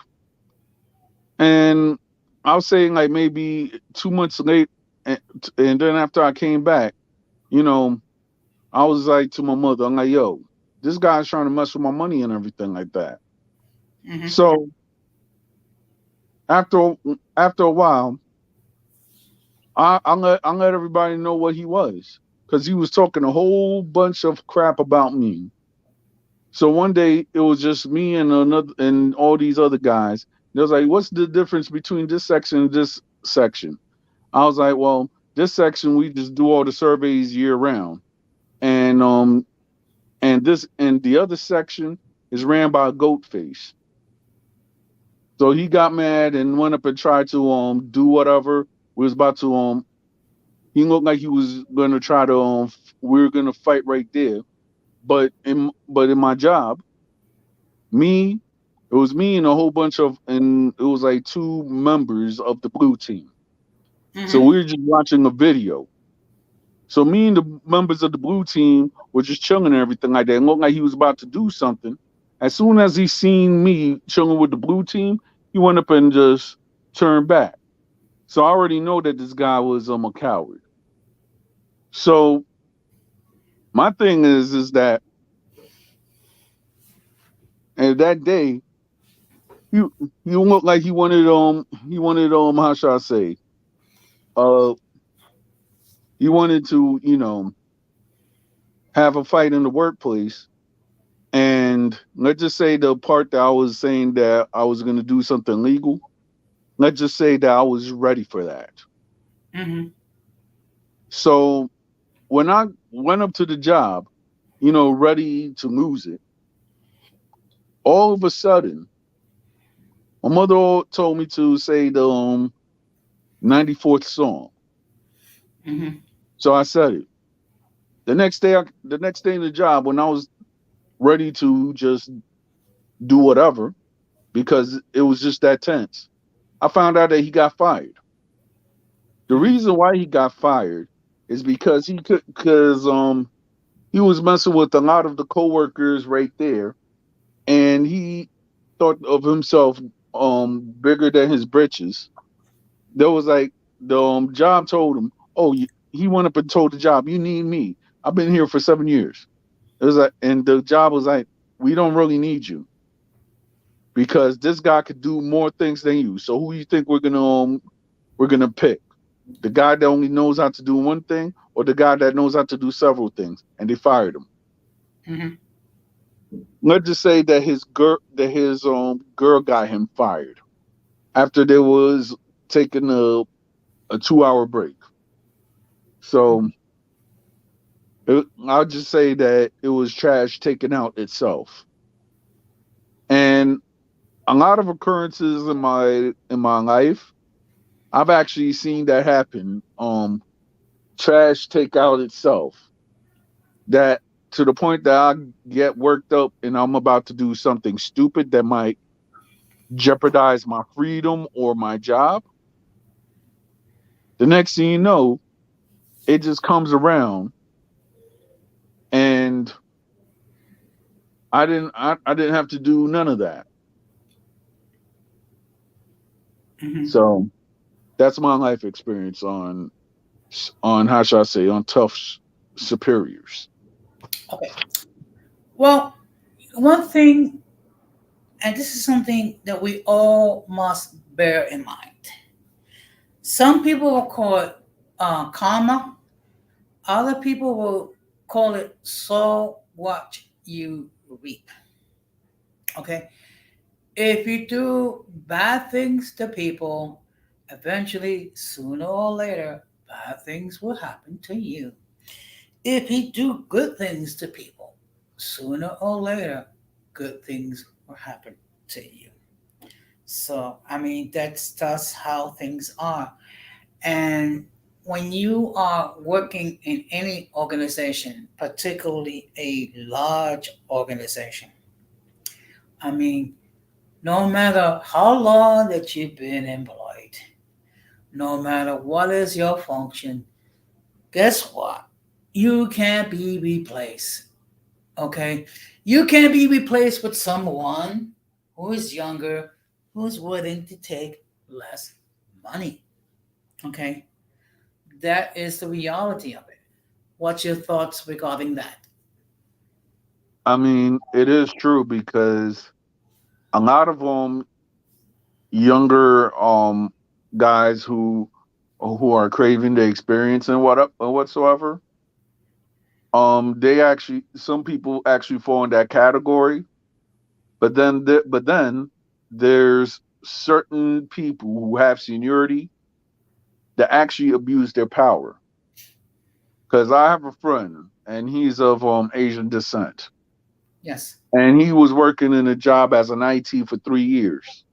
And I was saying like maybe 2 months late, and then after I came back, you know, I was like to my mother, I'm like, yo, this guy's trying to mess with my money and everything like that. Mm-hmm. So after after a while, I let everybody know what he was because he was talking a whole bunch of crap about me. So one day it was just me and another and all these other guys. They was like, "What's the difference between this section and this section?" I was like, "Well." this section we just do all the surveys year round, and the other section is ran by a goat face. So he got mad and went up and tried to do whatever. We was about to he looked like he was gonna try to we were gonna fight right there. But in my job, me it was me and a whole bunch of, and it was like two members of the blue team. So Mm-hmm. we were just watching a video. So me and the members of the blue team were just chilling and everything like that. It looked like he was about to do something. As soon as he seen me chilling with the blue team, he went up and just turned back. So I already know that this guy was a coward. So my thing is that, and that day he he looked like he wanted how should I say, uh he wanted to have a fight in the workplace. And let's just say the part that I was saying that I was going to do something legal, let's just say that I was ready for that. Mm-hmm. So when I went up to the job, ready to lose it, all of a sudden, my mother told me to say the 94th song. Mm-hmm. So I said it. The next day in the job, when I was ready to just do whatever, because it was just that tense, I found out that he got fired. The Mm-hmm. reason why he got fired is because he was messing with a lot of the coworkers right there, and he thought of himself bigger than his britches. There was like the job told him, "Oh, he went up and told the job, you need me. I've been here for 7 years." It was like, and the job was like, "We don't really need you because this guy could do more things than you. So who you think we're gonna pick? The guy that only knows how to do one thing, or the guy that knows how to do several things?" And they fired him. Mm-hmm. Let's just say that his girl got him fired after there was taking a 2 hour break. So I'll just say that it was trash taken out itself. And a lot of occurrences in my life, I've actually seen that happen. Trash take out itself. That, to the point that I get worked up and I'm about to do something stupid that might jeopardize my freedom or my job. The next thing you know, it just comes around, and I didn't have to do none of that. Mm-hmm. So that's my life experience on how should I say, on tough superiors. Okay. Well, one thing, and this is something that we all must bear in mind. Some people will call it karma. Other people will call it sow what you reap. Okay. If you do bad things to people, eventually, sooner or later, bad things will happen to you. If you do good things to people, sooner or later, good things will happen to you. So, I mean, that's just how things are. And when you are working in any organization, particularly a large organization, I mean, no matter how long that you've been employed, no matter what is your function, guess what? You can't be replaced. Okay? You can't be replaced with someone who is younger, who's willing to take less money. Okay? That is the reality of it. What's your thoughts regarding that? I mean, it is true because a lot of younger guys who are craving the experience and whatsoever, they actually, some people actually fall in that category. But then there's certain people who have seniority that actually abuse their power. Because I have a friend, and he's of Asian descent, Yes. and he was working in a job as an IT for 3 years.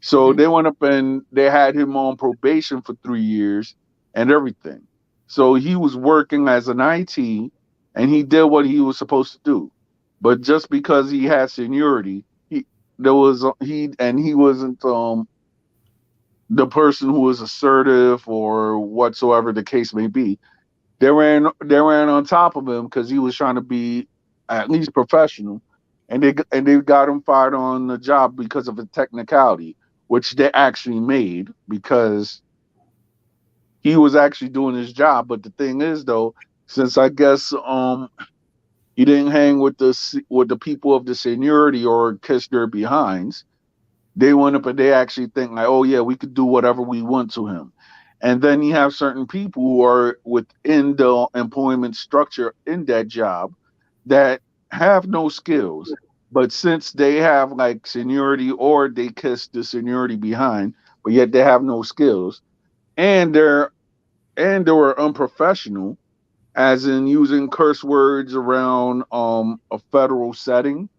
So Hmm. they went up and they had him on probation for 3 years and everything. So he was working as an IT, and he did what he was supposed to do. But just because he had seniority, he wasn't the person who was assertive or whatsoever the case may be. They ran on top of him because he was trying to be at least professional, and they got him fired on the job because of a technicality, which they actually made because he was actually doing his job. But the thing is, though, since I guess he didn't hang with the people of the seniority or kiss their behinds, they went up and they actually think like, oh yeah, we could do whatever we want to him. And then you have certain people who are within the employment structure in that job that have no skills. But since they have like seniority or they kiss the seniority behind, but yet they have no skills, and they were unprofessional, as in using curse words around a federal setting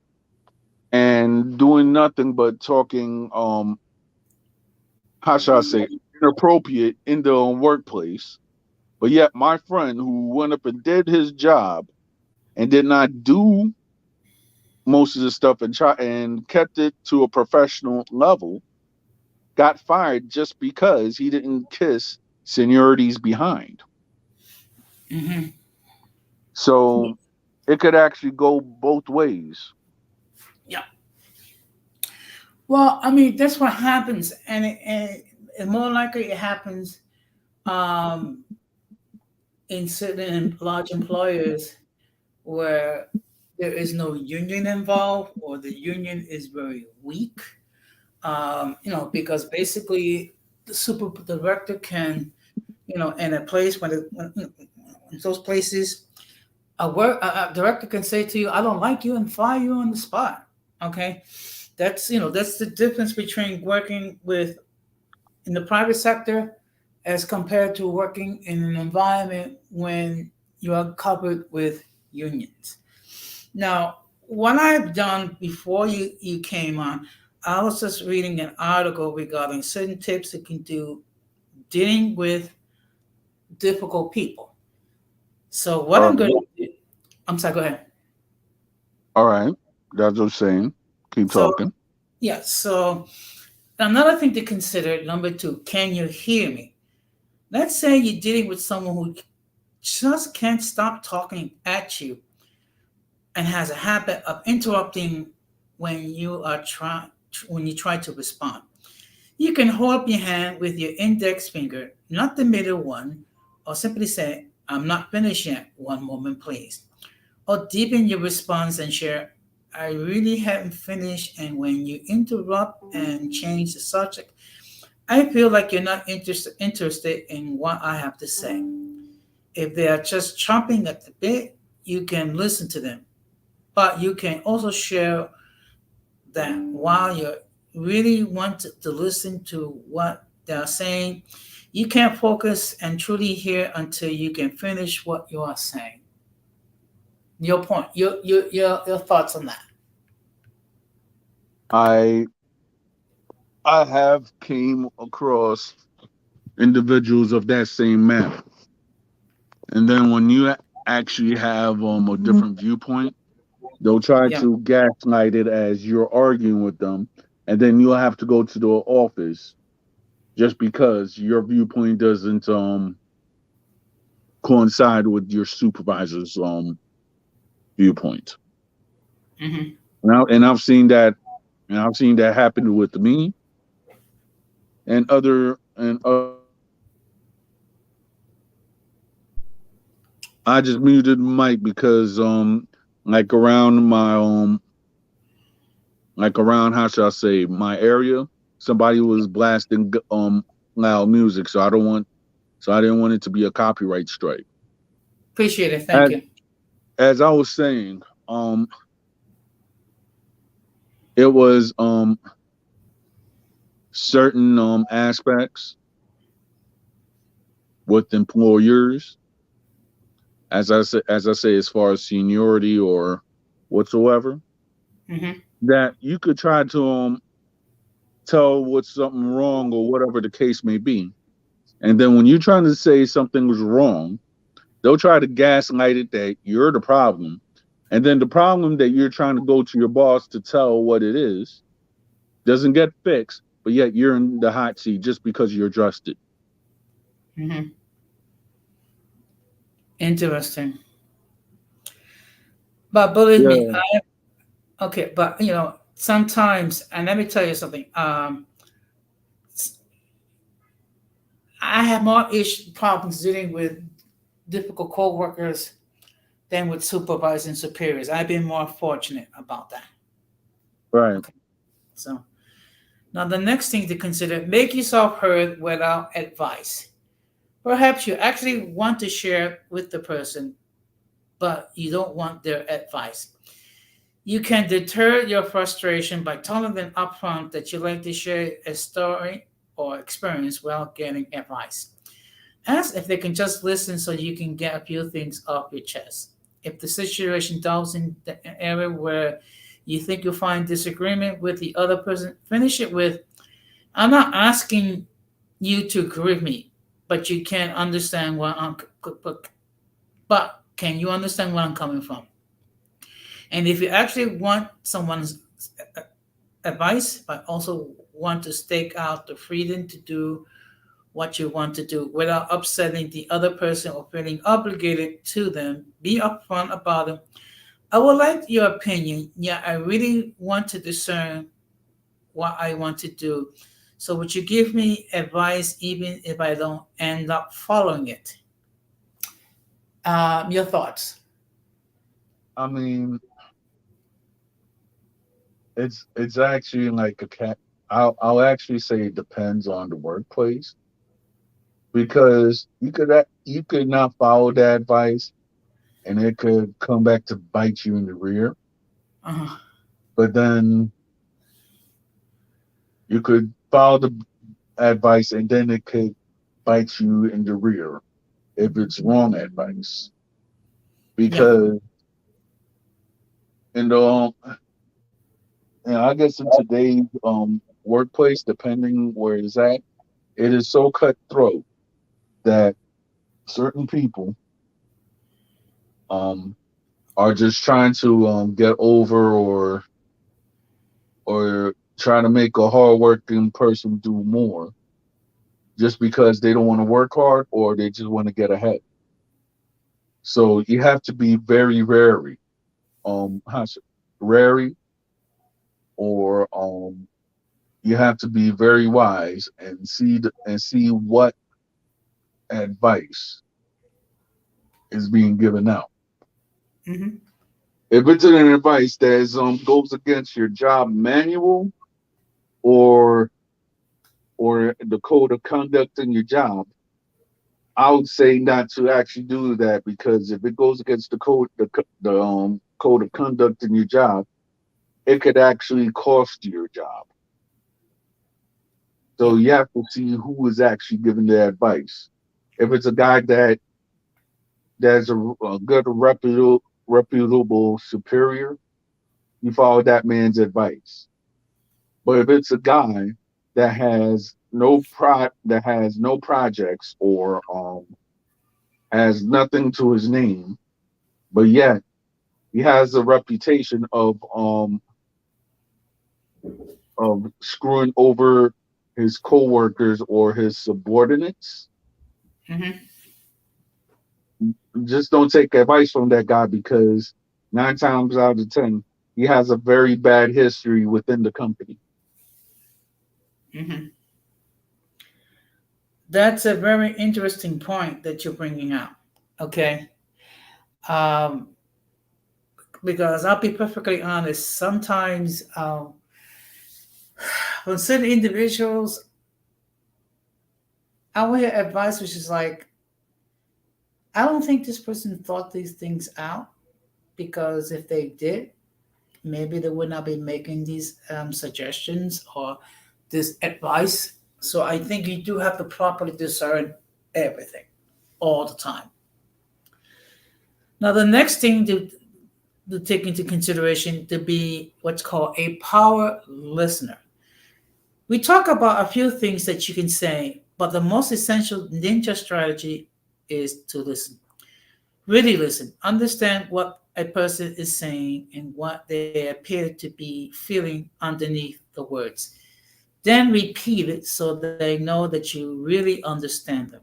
and doing nothing but talking how should I say, inappropriate in the workplace. But yet, my friend who went up and did his job and did not do most of the stuff and kept it to a professional level got fired just because he didn't kiss seniorities behind. Hmm. So it could actually go both ways. Yeah. Well, I mean, that's what happens, and more likely it happens um, in certain large employers where there is no union involved or the union is very weak. Because basically the super director can, in a place when in those places, a director can say to you, "I don't like you," and fire you on the spot. Okay, that's the difference between working with in the private sector as compared to working in an environment when you are covered with unions. Now, what I've done before you came on, I was just reading an article regarding certain tips you can do dealing with difficult people. So what All I'm going right. to do, I'm sorry, go ahead. All right. That's what I'm saying. Keep So talking. yeah, so another thing to consider, number two, can you hear me? Let's say you're dealing with someone who just can't stop talking at you and has a habit of interrupting when when you try to respond. You can hold up your hand with your index finger, not the middle one, or simply say, "I'm not finished yet. One moment, please." Or deepen your response and share, "I really haven't finished." And when you interrupt and change the subject, "I feel like you're not interested in what I have to say." If they are just chomping at the bit, you can listen to them. But you can also share that while you really want to listen to what they're saying, you can't focus and truly hear until you can finish what you are saying. Your point, your thoughts on that. I I have came across individuals of that same manner. And then when you actually have a different viewpoint, they'll try Yeah. to gaslight it as you're arguing with them, and then you'll have to go to the office just because your viewpoint doesn't coincide with your supervisor's viewpoint. Hmm. And I've seen that, and I've seen that happen with me and other individuals. I just muted Mike because like around my like around how should I say my area, somebody was blasting loud music, so I didn't want it to be a copyright strike. Appreciate it. Thank As you. as I was saying, it was certain aspects with employers, as I say, as far as seniority or whatsoever, Mm-hmm. that you could try to tell what's something wrong or whatever the case may be. And then when you're trying to say something was wrong, they'll try to gaslight it that you're the problem. And then the problem that you're trying to go to your boss to tell what it is doesn't get fixed, but yet you're in the hot seat just because you're trusted. Mm-hmm. Interesting. But believe me, Yeah, okay, but sometimes, and let me tell you something. I have more problems dealing with difficult co-workers than with supervising superiors. I've been more fortunate about that. right. Okay, so now the next thing to consider: make yourself heard without advice. Perhaps you actually want to share with the person, but you don't want their advice. You can deter your frustration by telling them upfront that you'd like to share a story or experience without getting advice. Ask if they can just listen so you can get a few things off your chest. If the situation delves in the area where you think you'll find disagreement with the other person, finish it with, I'm not asking you to agree with me, but you can understand what but can you understand where I'm coming from? And if you actually want someone's advice, but also want to stake out the freedom to do what you want to do without upsetting the other person or feeling obligated to them, be upfront about it. I would like your opinion. Yeah, I really want to discern what I want to do. So would you give me advice even if I don't end up following it? Your thoughts? I mean, it's actually like a cat. I'll actually say it depends on the workplace because you could not follow that advice and it could come back to bite you in the rear. Uh-huh. But then you could follow the advice and then it could bite you in the rear if it's wrong advice. Yeah. Because in the I guess in today's workplace, depending where it's at, it is so cutthroat that certain people um are just trying to get over or trying to make a hardworking person do more just because they don't want to work hard or they just want to get ahead. So you have to be very wary, how should, wary, or you have to be very wise and see what advice is being given out. Mm-hmm. If it's an advice that is, goes against your job manual or the code of conduct in your job, I would say not to actually do that because if it goes against the code of conduct in your job, it could actually cost you your job. So Yeah. you have to see who is actually giving the advice. If it's a guy that's a good reputable superior, you follow that man's advice. But if it's a guy that has no projects or has nothing to his name, but yet he has a reputation of screwing over his coworkers or his subordinates, Mm-hmm. just don't take advice from that guy because 9 times out of 10, he has a very bad history within the company. Mm-hmm. That's a very interesting point that you're bringing out. Okay. Um, because I'll be perfectly honest, sometimes when certain individuals, I will hear advice which is like, I don't think this person thought these things out because if they did, maybe they would not be making these suggestions or this advice. So I think you do have to properly discern everything. all the time. Now, the next thing to take into consideration to be what's called a power listener. We talk about a few things that you can say, but the most essential ninja strategy is to listen. Really listen. Understand what a person is saying and what they appear to be feeling underneath the words. Then repeat it so they know that you really understand them.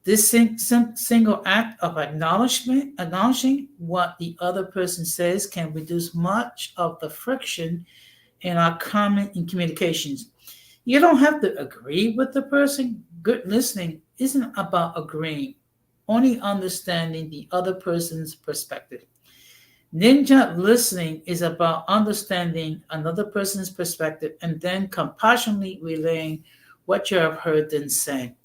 This single act of acknowledging what the other person says can reduce much of the friction in our common in communications. You don't have to agree with the person. Good listening isn't about agreeing, only understanding the other person's perspective. Ninja listening is about understanding another person's perspective and then compassionately relaying what you have heard them say.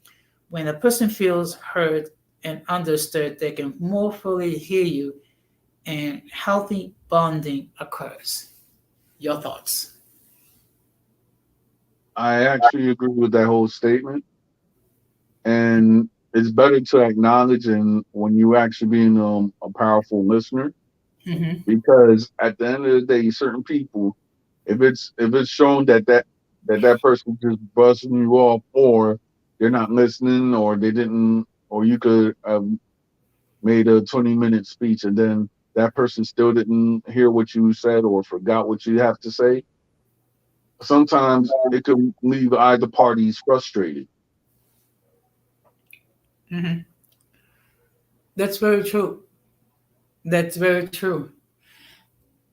When a person feels heard and understood, they can more fully hear you and healthy bonding occurs. Your thoughts? I actually agree with that whole statement. And it's better to acknowledge and when you actually being a powerful listener, Mm-hmm. because at the end of the day, certain people, if it's shown that person just busting you off, or they're not listening, or they didn't, or you could have made a 20-minute speech and then that person still didn't hear what you said or forgot what you have to say. Sometimes it could leave either parties frustrated. Mm-hmm. That's very true. That's very true.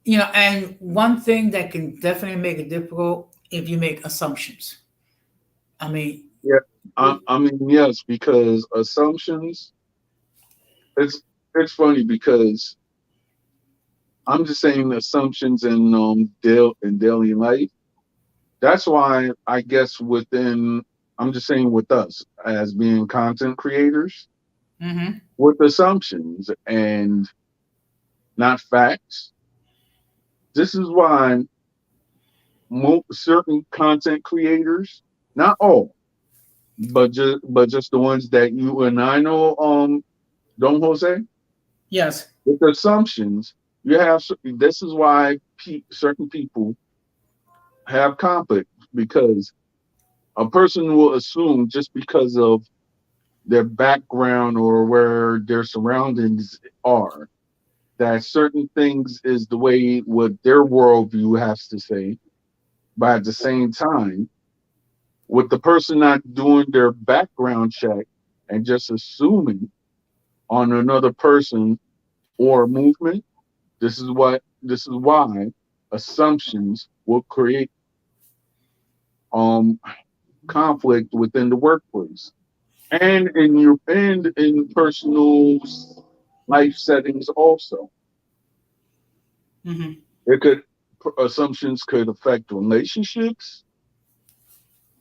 And one thing that can definitely make it difficult if you make assumptions. I mean, Yeah, I mean, yes, because assumptions. It's it's funny because I'm just saying assumptions in daily life. That's why I guess within, I'm just saying with us as being content creators, mm-hmm. with assumptions and not facts. This is why certain content creators, not all, but just the ones that you and I know, Don Jose, Yes. with assumptions, this is why certain people have conflict, because a person will assume just because of their background or where their surroundings are, that certain things is the way what their worldview has to say. But at the same time, with the person not doing their background check and just assuming on another person or movement, this is why assumptions will create um conflict within the workplace and in personal life settings also. Mm-hmm. It could Assumptions could affect relationships.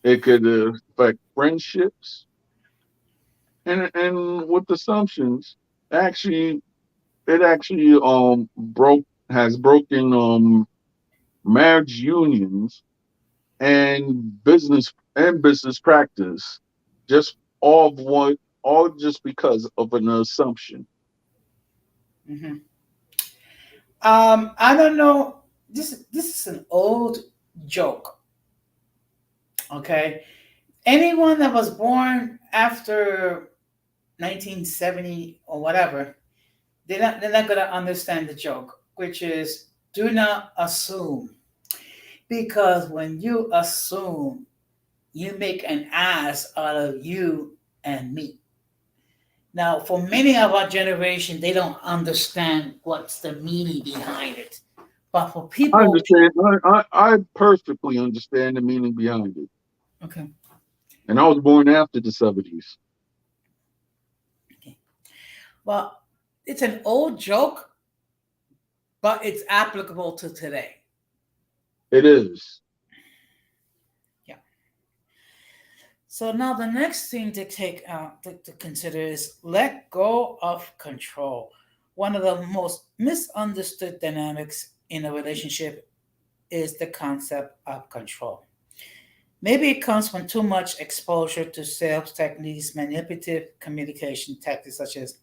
It could affect friendships, and with assumptions, actually, it actually has broken marriage unions and business practice, just all just because of an assumption. Mm-hmm. I don't know. This is an old joke. Okay, anyone that was born after 1970 or whatever, they're not gonna understand the joke, which is do not assume, because when you assume, you make an ass out of you and me. Now, for many of our generation, they don't understand what's the meaning behind it. But for I people, understand. I perfectly understand the meaning behind it, okay, and I was born after the '70s. okay. Well, it's an old joke, but it's applicable to today. It is. Yeah. So now the next thing to take to consider is let go of control. One of the most misunderstood dynamics in a relationship is the concept of control. Maybe it comes from too much exposure to sales techniques, manipulative communication tactics such as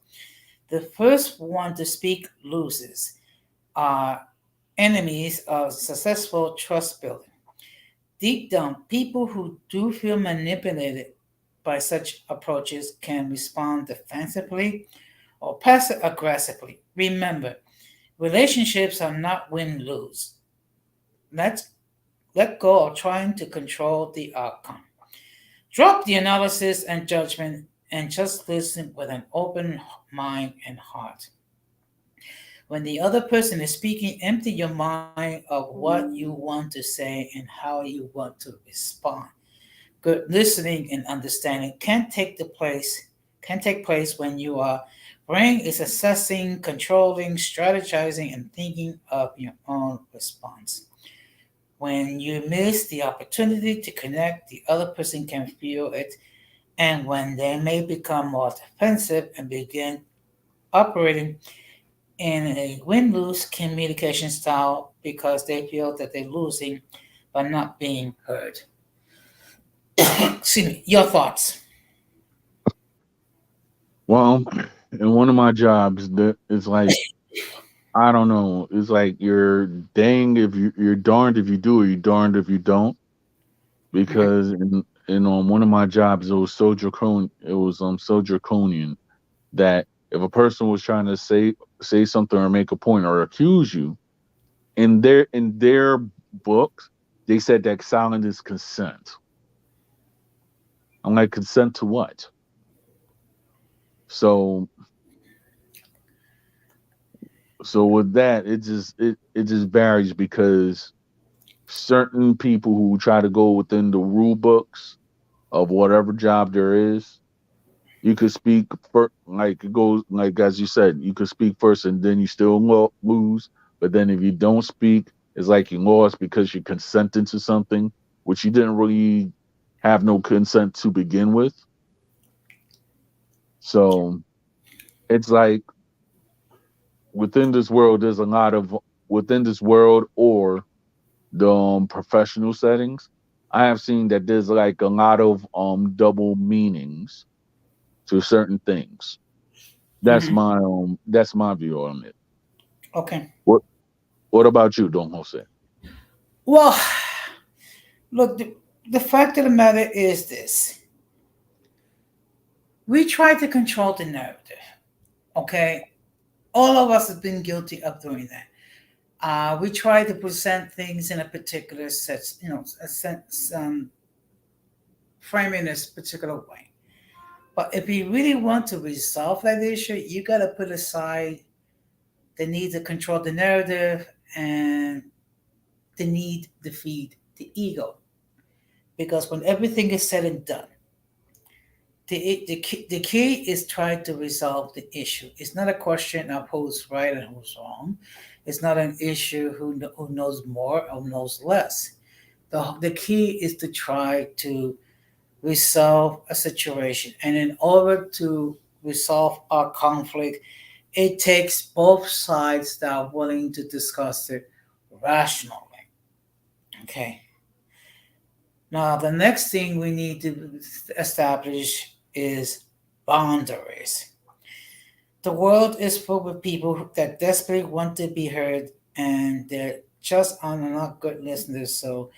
the first one to speak loses are enemies of successful trust building. Deep down, people who do feel manipulated by such approaches can respond defensively or passive aggressively. Remember, relationships are not win lose. Let's let go of trying to control the outcome. Drop the analysis and judgment and just listen with an open mind and heart. When the other person is speaking, empty your mind of what you want to say and how you want to respond. Good listening and understanding can take place when your brain is assessing, controlling, strategizing, and thinking of your own response. When you miss the opportunity to connect, the other person can feel it, and when they may become more defensive and begin operating in a win lose communication style because they feel that they're losing but not being heard. Excuse me, your thoughts. Well, in one of my jobs, that it's like I don't know. It's like you're dang if you're darned if you do or you're darned if you don't. Mhm. Because in on one of my jobs, it was so draconian that if a person was trying to say something or make a point or accuse you in their books, they said that silence is consent. I'm like, consent to what? So so with that, it just varies because certain people who try to go within the rule books of whatever job there is, you could speak like it goes like as you said, you could speak first and then you still lose. But then if you don't speak, it's like you lost because you consented to something which you didn't really have no consent to begin with. So it's like within this world, there's a lot of within this world or the professional settings. I have seen that there's like a lot of double meanings to certain things. Mhm. That's my view on it. Okay. What what about you, Don Jose? Well, look, the fact of the matter is this: we try to control the narrative. Okay, all of us have been guilty of doing that. We try to present things in a particular sense, a sense, frame in this particular way. But if you really want to resolve that issue, you got to put aside the need to control the narrative and the need to feed the ego. Because when everything is said and done, the key is trying to resolve the issue. It's not a question of who's right and who's wrong. It's not an issue who knows more or knows less. The key is to try to resolve a situation. And in order to resolve our conflict, it takes both sides that are willing to discuss it rationally. Okay. Now, the next thing we need to establish is boundaries. The world is full with people that desperately want to be heard and they're just are not good listeners. So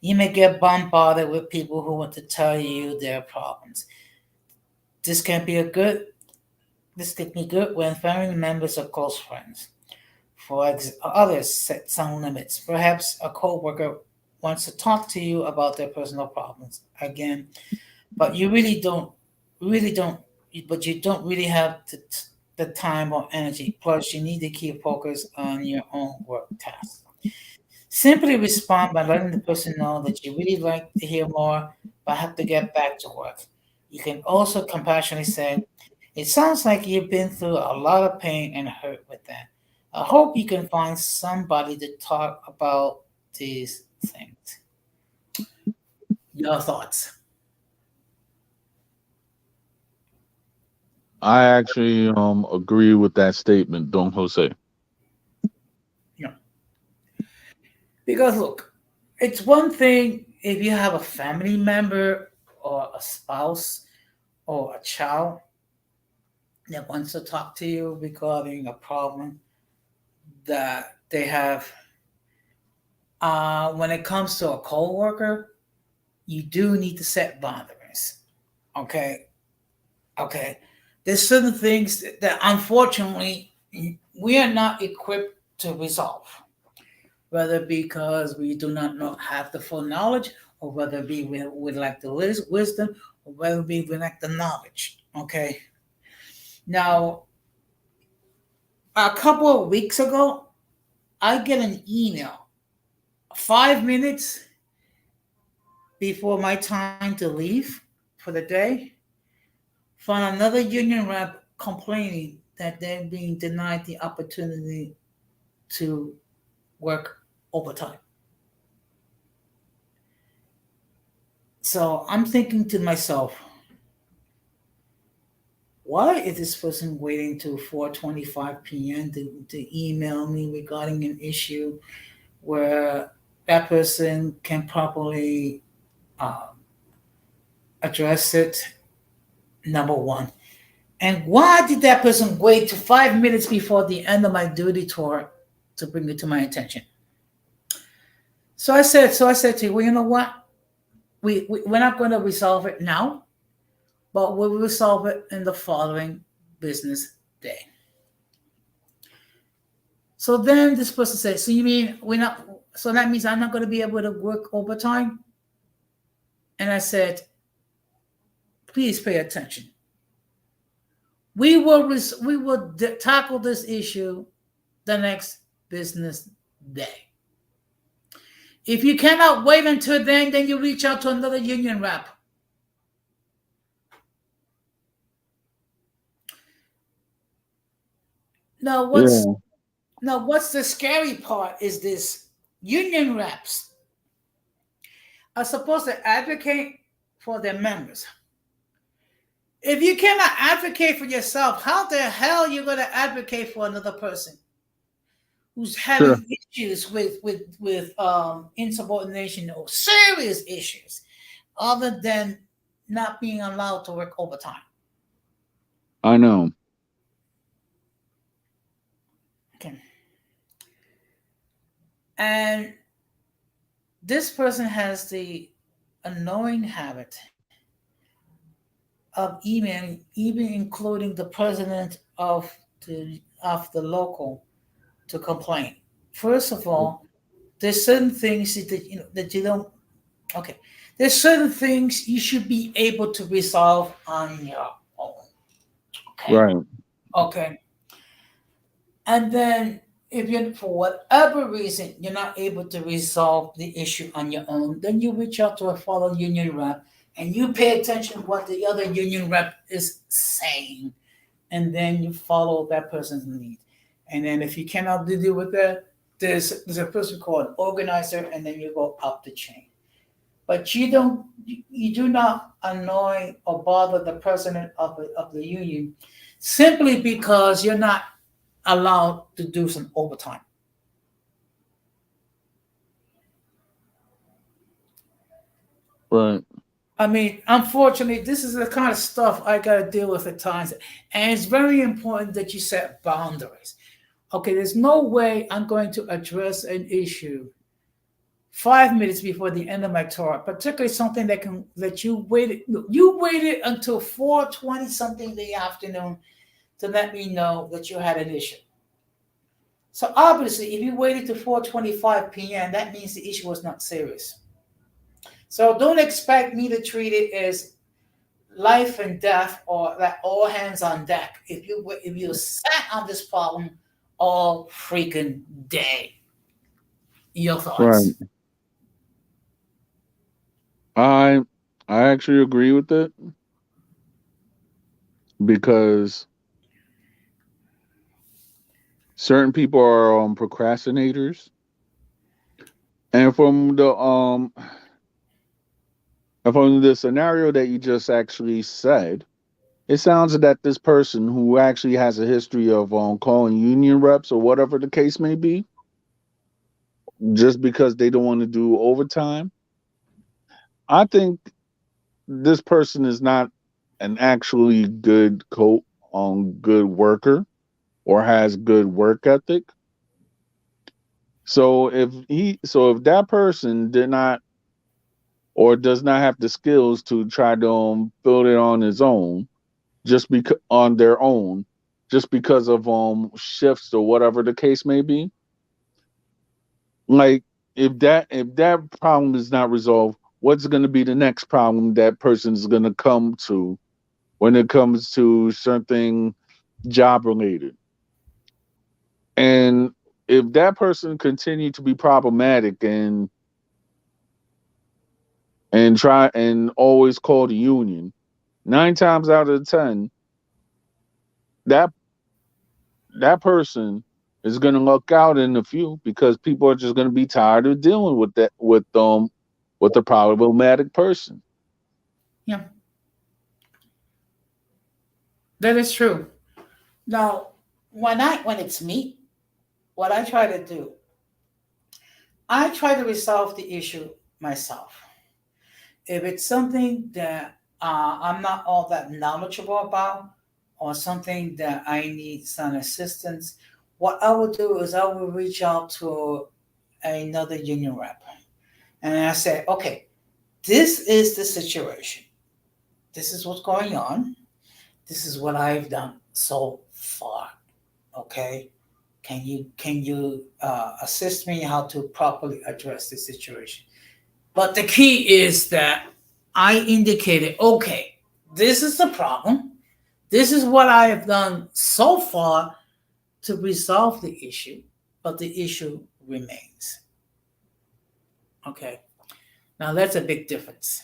you may get bombarded with people who want to tell you their problems. This can be a good this can be good when family members or close friends. Others, set some limits. Perhaps a coworker wants to talk to you about their personal problems. Again, but really don't, but you don't really have the time or energy. Plus, you need to keep focus on your own work tasks. Simply respond by letting the person know that you really like to hear more, but have to get back to work. You can also compassionately say, "It sounds like you've been through a lot of pain and hurt with that. I hope you can find somebody to talk about these things." Your thoughts? I actually agree with that statement, Don Jose. Yeah. Because look, it's one thing. if you have a family member or a spouse or a child that wants to talk to you regarding a problem that they have, when it comes to a coworker, you do need to set boundaries. Okay, okay. There's certain things that unfortunately we are not equipped to resolve, whether because we do not know, have the full knowledge, or whether it be with like the wisdom, or whether it be with like the knowledge. Okay. Now, a couple of weeks ago, I get an email 5 minutes before my time to leave for the day from another union rep complaining that they're being denied the opportunity to work overtime. So I'm thinking to myself, why is this person waiting till 4:25 p.m. to email me regarding an issue where that person can properly uh, address it? Number one. And why did that person wait to 5 minutes before the end of my duty tour to bring it to my attention? So I said to you, well, you know what? We're not going to resolve it now, but we'll resolve it in the following business day. So then this person said, so you mean we're not, so that means I'm not going to be able to work overtime? And I said, please pay attention. We will tackle this issue the next business day. If you cannot wait until then you reach out to another union rep. Now what's Yeah. now what's the scary part is this: union reps are supposed to advocate for their members. If you cannot advocate for yourself, how the hell are you going to advocate for another person who's Sure. having issues with insubordination or serious issues, other than not being allowed to work overtime? I know. Okay. And this person has the annoying habit of emailing, even including the president the of the local, to complain. First of all, there's certain things that that you don't. Okay, there's certain things you should be able to resolve on your own. Okay, Right. okay, and then if you, for whatever reason, you're not able to resolve the issue on your own, then you reach out to a fellow union rep and you pay attention to what the other union rep is saying, and then you follow that person's lead. And then if you cannot deal with that, there's a person called an organizer, and then you go up the chain. But you do not annoy or bother the president of the union simply because you're not allowed to do some overtime. Right. I mean, unfortunately, this is the kind of stuff I got to deal with at times. And it's very important that you set boundaries. Okay, there's no way I'm going to address an issue 5 minutes before the end of my tour, particularly something that you waited until 4:20 something in the afternoon to let me know that you had an issue. So obviously, if you waited to 4:25 p.m., that means the issue was not serious. So don't expect me to treat it as life and death or that all hands on deck. If you sat on this problem all freaking day. Your thoughts? Right. I I actually agree with it because certain people are procrastinators, and from the scenario that you just actually said, it sounds that this person who actually has a history of calling union reps or whatever the case may be, just because they don't want to do overtime, I think this person is not an actually good good worker or has good work ethic. So if that person did not or does not have the skills to try to build it on his own, just because on their own, just because of shifts or whatever the case may be, like if that problem is not resolved, what's going to be the next problem that person is going to come to when it comes to something job related? And if that person continue to be problematic and try and always call the union, 9 times out of 10, that that person is going to luck out in a few because people are just going to be tired of dealing with that with the problematic person. Yeah, that is true. Now, when it's me, what I try to do, I try to resolve the issue myself. If it's something that I'm not all that knowledgeable about, or something that I need some assistance, what I will do is I will reach out to another union rep, and I say, okay, this is the situation. This is what's going on. This is what I've done so far. Okay, can you assist me how to properly address this situation? But the key is that I indicated, okay, this is the problem. This is what I have done so far to resolve the issue, but the issue remains. Okay, now that's a big difference.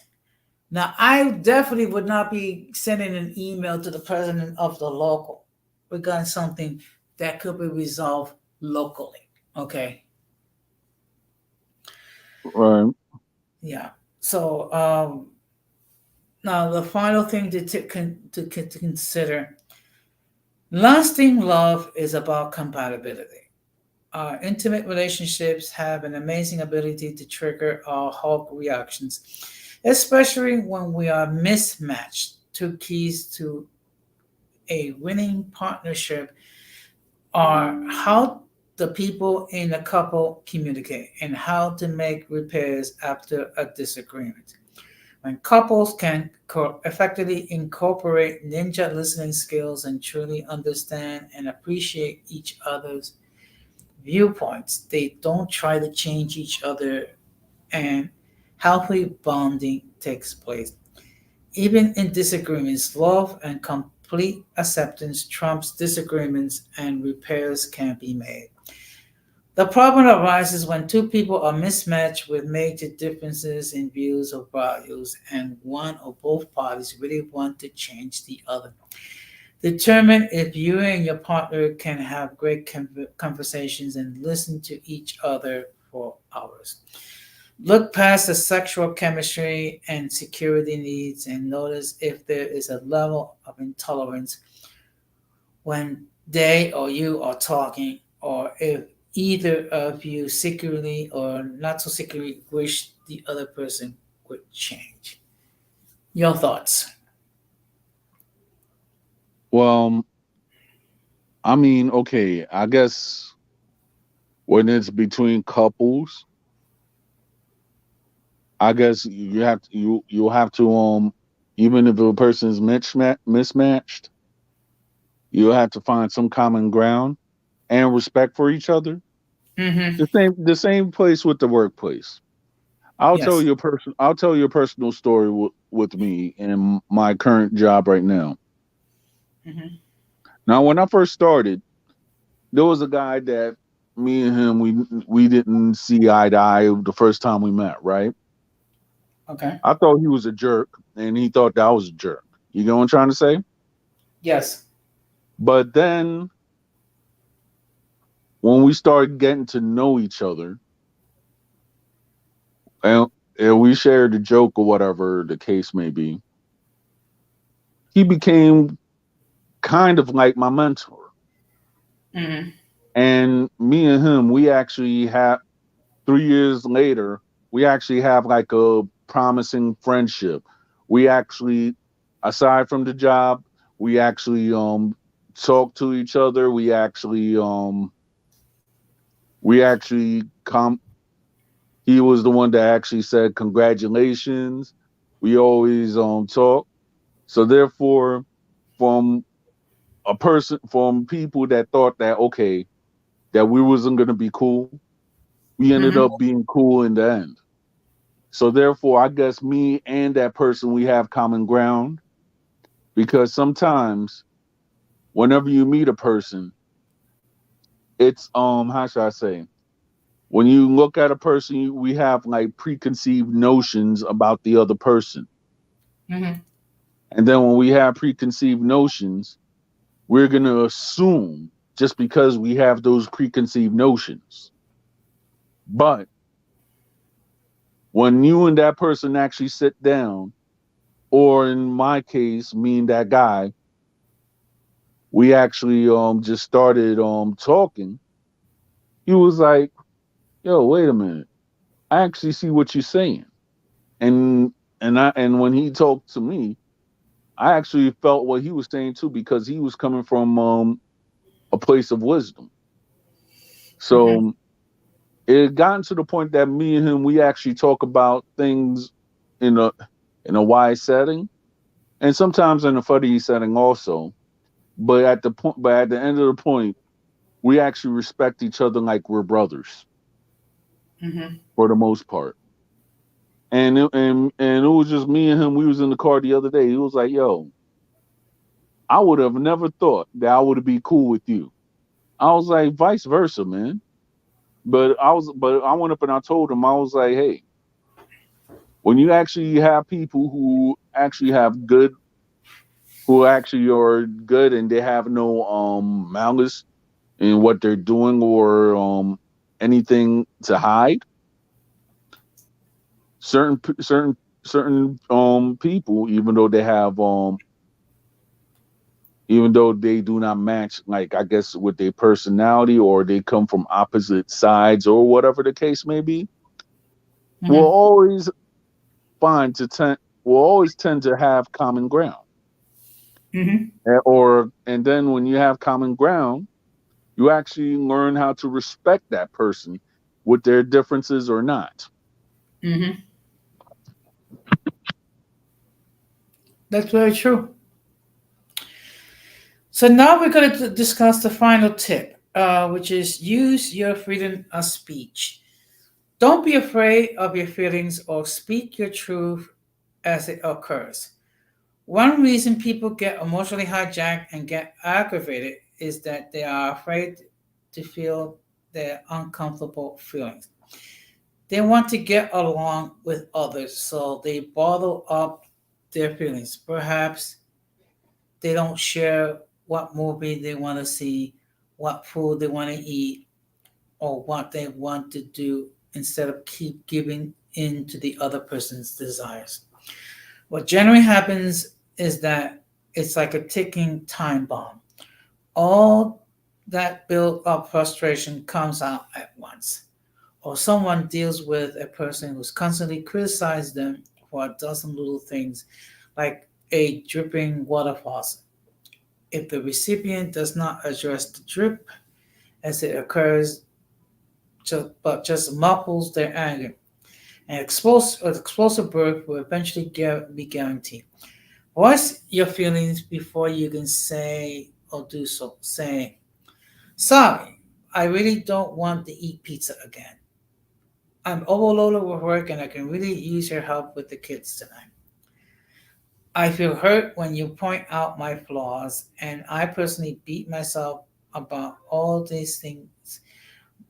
Now, I definitely would not be sending an email to the president of the local regarding something that could be resolved locally. Okay, Right. yeah. So now the final thing to consider: lasting love is about compatibility. Our intimate relationships have an amazing ability to trigger our Hulk reactions, especially when we are mismatched. Two keys to a winning partnership are how the people in a couple communicate and how to make repairs after a disagreement. When couples can effectively incorporate ninja listening skills and truly understand and appreciate each other's viewpoints, they don't try to change each other, and healthy bonding takes place. Even in disagreements, love and complete acceptance trumps disagreements and repairs can be made. The problem arises when two people are mismatched with major differences in views or values, and one or both parties really want to change the other. Determine if you and your partner can have great conversations and listen to each other for hours. Look past the sexual chemistry and security needs and notice if there is a level of intolerance when they or you are talking, or if either of you secretly or not so secretly wish the other person would change. Your thoughts? Well, I mean, okay, I guess when it's between couples, I guess you have to even if a person is mismatched, you have to find some common ground and respect for each other. Mm-hmm. The same place with the workplace. I'll tell Yes. you a I'll tell you a personal story with me and my current job right now. Mm-hmm. Now, when I first started, there was a guy that me and him we didn't see eye to eye the first time we met, right? Okay. I thought he was a jerk, and he thought that I was a jerk. You know what I'm trying to say? Yes. But then when we started getting to know each other, and, and we shared a joke or whatever the case may be, he became kind of like my mentor. Mm-hmm. And me and him, we actually have 3 years later, we actually have like promising friendship. We actually, aside from the job, we actually talk to each other. We actually come. He was the one that actually said congratulations. We always talk. So therefore, from from people that thought that okay, that we wasn't gonna be cool, we ended Mm-hmm. up being cool in the end. So therefore, I guess me and that person we have common ground because sometimes whenever you meet a person, it's how should I say? When you look at a person, we have like preconceived notions about the other person, Mm-hmm. and then when we have preconceived notions, we're gonna assume just because we have those preconceived notions. But when you and that person actually sit down, or in my case, me and that guy, we actually just started talking. He was like, "Yo, wait a minute. I actually see what you're saying." And and when he talked to me, I actually felt what he was saying too because he was coming from a place of wisdom. Mm-hmm. So it had gotten to the point that me and him we actually talk about things in a wide setting and sometimes in a funny setting also. But at the end of the point, we actually respect each other like we're brothers Mm-hmm. for the most part. And it was just me and him. We was in the car the other day. He was like, "Yo, I would have never thought that I would be cool with you." I was like, "Vice versa, man." But I went up and I told him I was like, "Hey, when you actually have people who actually are good and they have no malice in what they're doing or anything to hide, certain people, even though they do not match, like I guess with their personality or they come from opposite sides or whatever the case may be, will Mm-hmm. always find to tend will always tend to have common ground. Mm-hmm. And then when you have common ground, you actually learn how to respect that person with their differences or not. Mm-hmm. That's very true. So now we're going to discuss the final tip, which is use your freedom of speech. Don't be afraid of your feelings or speak your truth as it occurs. One reason people get emotionally hijacked and get aggravated is that they are afraid to feel their uncomfortable feelings. They want to get along with others, so they bottle up their feelings. Perhaps they don't share what movie they want to see, what food they want to eat, or what they want to do instead of keep giving in to the other person's desires. What generally happens is that it's like a ticking time bomb. All that built up frustration comes out at once. Or someone deals with a person who's constantly criticized them for a dozen little things, like a dripping water faucet. If the recipient does not address the drip as it occurs, but just muffles their anger, an explosive birth will eventually be guaranteed. Voice your feelings before you can say or do so. Say, sorry, I really don't want to eat pizza again. I'm overloaded with work and I can really use your help with the kids tonight. I feel hurt when you point out my flaws, and I personally beat myself about all these things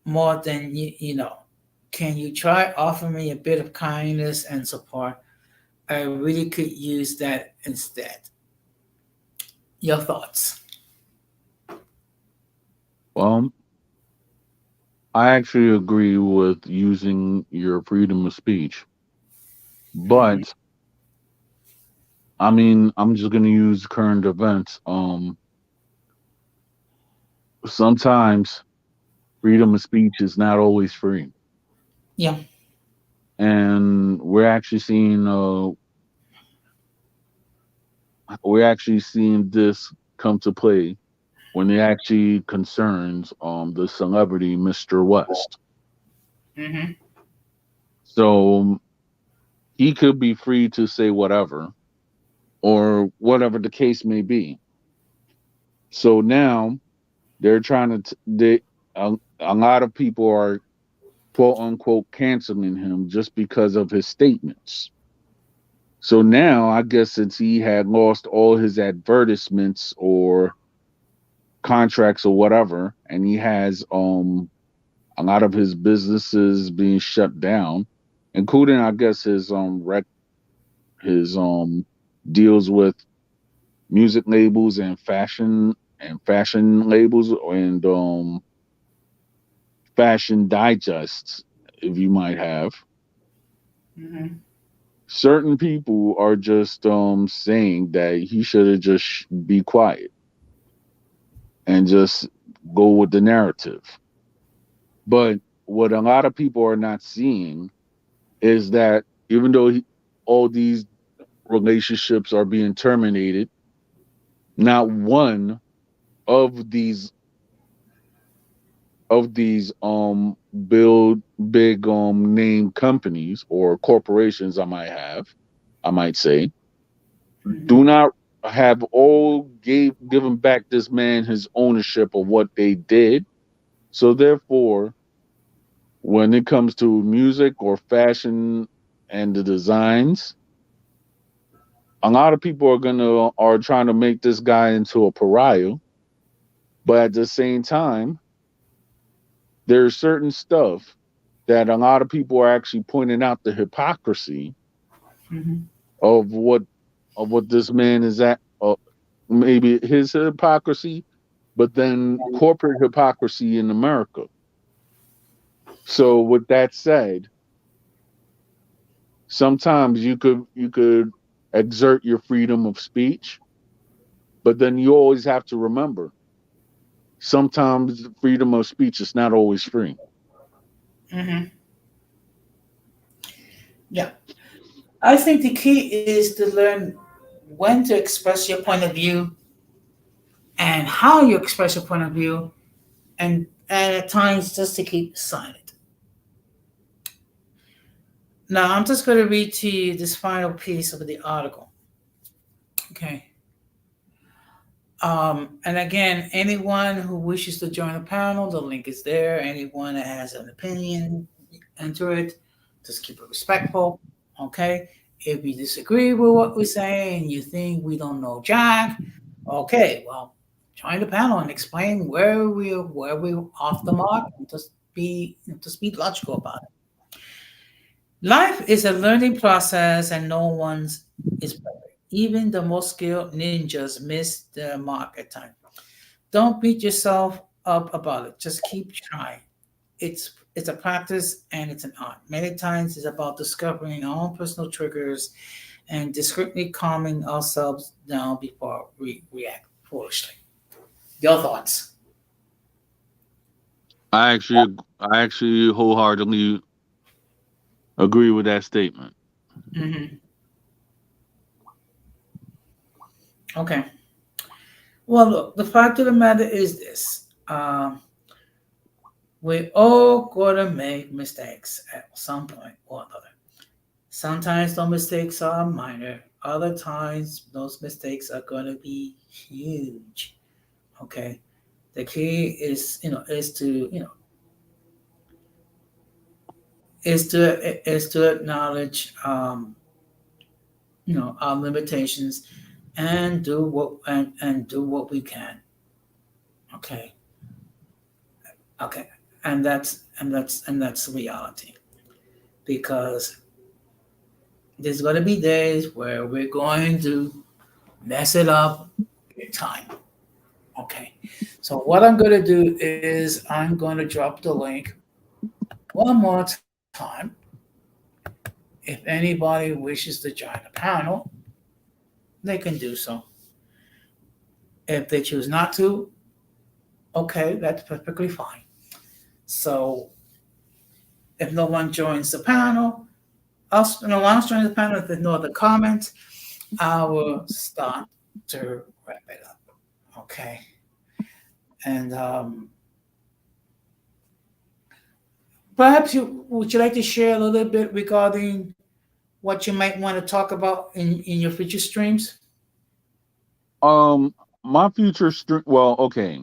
more than you know. Can you try offering me a bit of kindness and support? I really could use that instead. Your thoughts? Well, I actually agree with using your freedom of speech, Mm-hmm. but I mean, I'm just gonna use current events. Sometimes freedom of speech is not always free. Yeah. and we're actually seeing this come to play when it actually concerns the celebrity Mr. West. Mm-hmm. So he could be free to say whatever or whatever the case may be. So now they're trying to a lot of people are quote unquote canceling him just because of his statements. So now I guess since he had lost all his advertisements or contracts or whatever, and he has a lot of his businesses being shut down, including I guess his deals with music labels and fashion labels and fashion digests, if you might have. Mm-hmm. Certain people are just saying that he should have just be quiet and just go with the narrative. But what a lot of people are not seeing is that even though all these relationships are being terminated, not one of these build big name companies or corporations I might say Mm-hmm. do not have all given back this man his ownership of what they did. So therefore, when it comes to music or fashion and the designs, a lot of people are trying to make this guy into a pariah, but at the same time, there's certain stuff that a lot of people are actually pointing out the hypocrisy Mm-hmm. of what this man is at. Maybe his hypocrisy, but then corporate hypocrisy in America. So with that said, sometimes you could exert your freedom of speech, but then you always have to remember sometimes freedom of speech is not always free. Mm-hmm. Yeah. I think the key is to learn when to express your point of view and how you express your point of view, and at times just to keep silent. Now, I'm just going to read to you this final piece of the article. Okay. And again, anyone who wishes to join the panel, the link is there. Anyone that has an opinion, enter it. Just keep it respectful. Okay. If you disagree with what we say and you think we don't know Jack, okay, well, join the panel and explain where we off the mark, and just be logical about it. Life is a learning process, and no one's is perfect. Even the most skilled ninjas miss the mark at times. Don't beat yourself up about it. Just keep trying. It's a practice and it's an art. Many times it's about discovering our own personal triggers and discreetly calming ourselves down before we react foolishly. Your thoughts? I actually wholeheartedly agree with that statement. Hmm. Okay. Well, look, the fact of the matter is this. We all gonna make mistakes at some point or another. Sometimes those mistakes are minor. Other times those mistakes are gonna be huge. Okay. The key is to acknowledge our limitations and do what we can. Okay. Okay. And that's reality, because there's gonna be days where we're going to mess it up big time. Okay. So what I'm gonna do is I'm gonna drop the link one more time. If anybody wishes to join the panel, they can do so. If they choose not to, okay, that's perfectly fine. So if no one joins the panel, us, you know, while I'm starting the panel, if there's no other comments, I will start to wrap it up. Okay. And perhaps you would you like to share a little bit regarding what you might want to talk about in your future streams? Um, my future stream. Well, okay.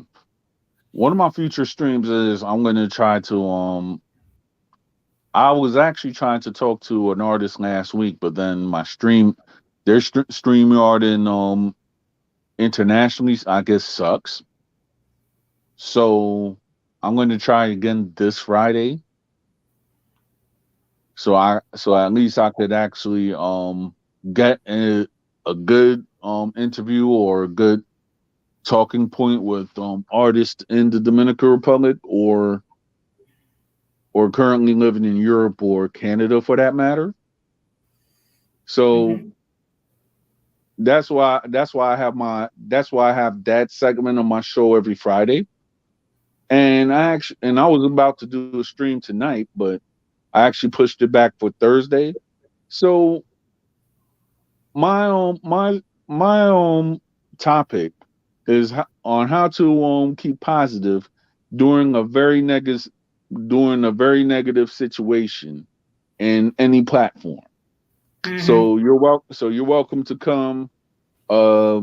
One of my future streams is I'm gonna try to. I was actually trying to talk to an artist last week, but then my stream, their stream yard in internationally, I guess sucks. So I'm gonna try again this Friday. So at least I could actually get a good interview or a good talking point with artists in the Dominican Republic or currently living in Europe or Canada for that matter. So Mm-hmm. that's why I have that segment of my show every Friday. And I was about to do a stream tonight, but I actually pushed it back for Thursday. So my topic is on how to keep positive during a very negative situation in any platform. Mm-hmm. So you're welcome to come. Uh,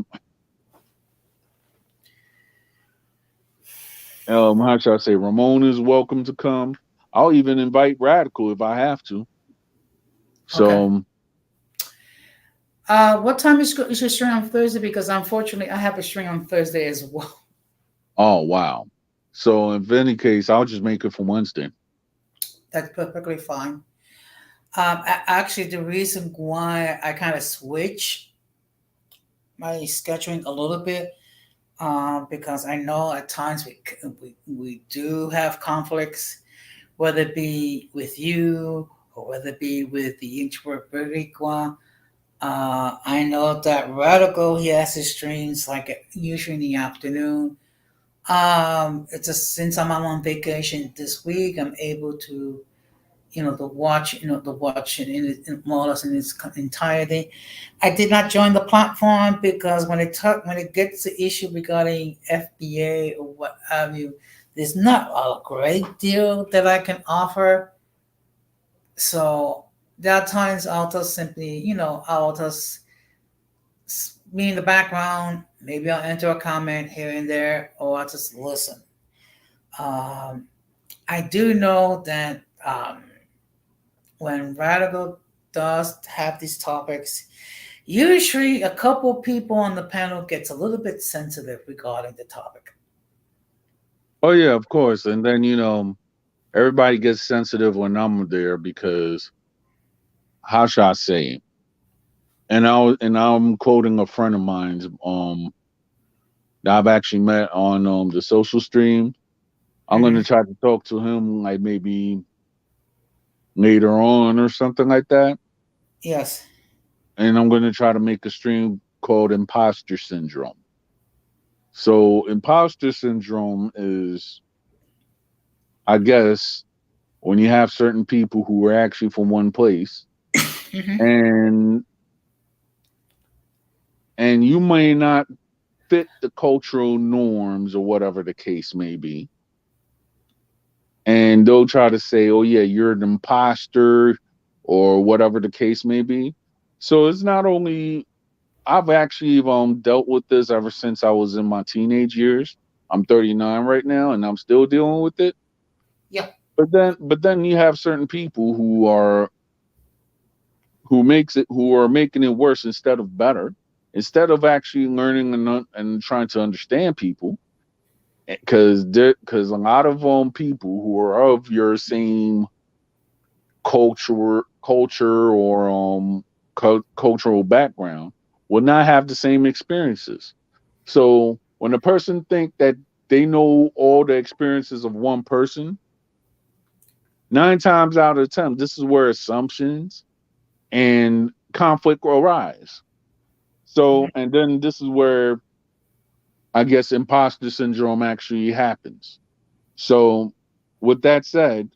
how should I say? Ramon is welcome to come. I'll even invite Radical if I have to. Okay. So, What time is your stream on Thursday? Because unfortunately, I have a stream on Thursday as well. oh wow. So in any case, I'll just make it for Wednesday. That's perfectly fine. Actually, the reason why I kind of switch my scheduling a little bit, because I know at times we do have conflicts, whether it be with you or whether it be with the introvert Boricua. I know that Radical, he has his streams like usually in the afternoon. It's just since I'm on vacation this week, I'm able to, to watch it in more or less in its entirety. I did not join the platform because when it gets to issue regarding FBA or what have you, there's not a great deal that I can offer. So there are times I'll just simply, I'll just be in the background. Maybe I'll enter a comment here and there, or I'll just listen. Um, I do know that when Radical does have these topics, usually a couple people on the panel gets a little bit sensitive regarding the topic. Oh yeah, of course. And then everybody gets sensitive when I'm there because how should I say? And I'm quoting a friend of mine's that I've actually met on the social stream. I'm Mm-hmm. gonna try to talk to him like maybe later on or something like that. Yes. And I'm gonna try to make a stream called Imposter Syndrome. So imposter syndrome is, I guess, when you have certain people who are actually from one place Mm-hmm. and and you may not fit the cultural norms or whatever the case may be. And they'll try to say, oh, yeah, you're an imposter or whatever the case may be. So it's not only, I've actually dealt with this ever since I was in my teenage years. I'm 39 right now and I'm still dealing with it. Yeah. But then you have certain people who are making it worse instead of better, instead of actually learning and trying to understand people, because a lot of people who are of your same culture or cultural background will not have the same experiences. So when a person think that they know all the experiences of one person, 9 times out of 10, this is where assumptions and conflict will arise. Mm-hmm. So, and then this is where I guess imposter syndrome actually happens. So, with that said,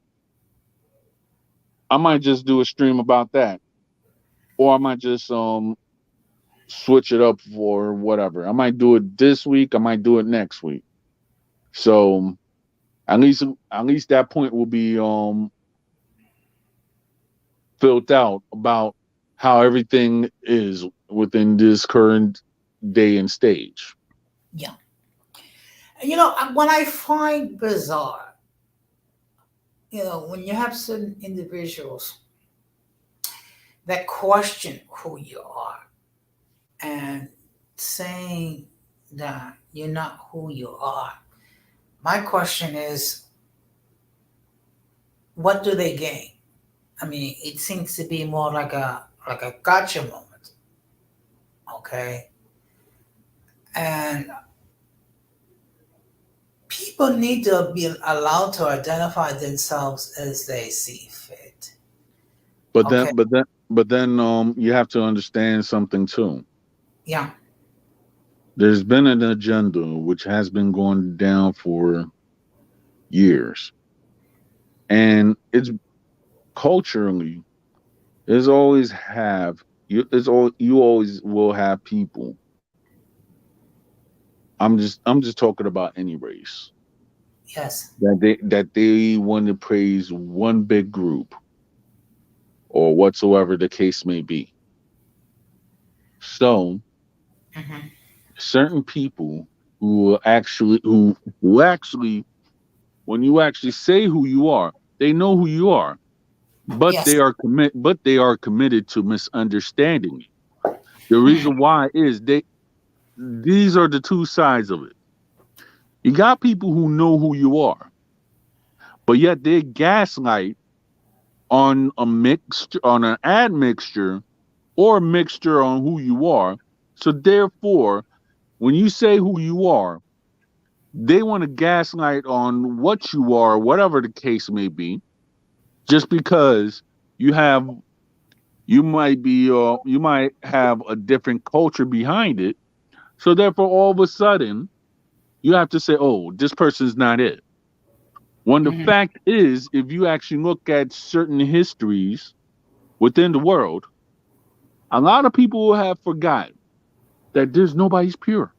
I might just do a stream about that, or I might just switch it up for whatever. I might do it this week. I might do it next week. So at least that point will be filled out about how everything is within this current day and stage. Yeah. What I find bizarre, when you have certain individuals that question who you are and saying that you're not who you are, my question is, what do they gain? I mean, it seems to be more like a gotcha moment, okay? And people need to be allowed to identify themselves as they see fit. But Okay, then you have to understand something too. yeah, There's been an agenda which has been going down for years, and it's culturally, there's always have you always will have people. I'm just talking about any race yes, that they want to praise one big group or whatsoever the case may be. So hmm, certain people who actually when you actually say who you are, they know who you are, but yes, they are committed to misunderstanding you. The hmm, reason why is these are the two sides of it. You got people who know who you are, but yet they gaslight on an admixture or mixture on who you are. So therefore, when you say who you are, they want to gaslight on what you are, whatever the case may be, just because you have you might have a different culture behind it. So therefore, all of a sudden, you have to say, "Oh, this person's not it." When the hmm, fact is, if you actually look at certain histories within the world, a lot of people have forgotten that there's nobody's pure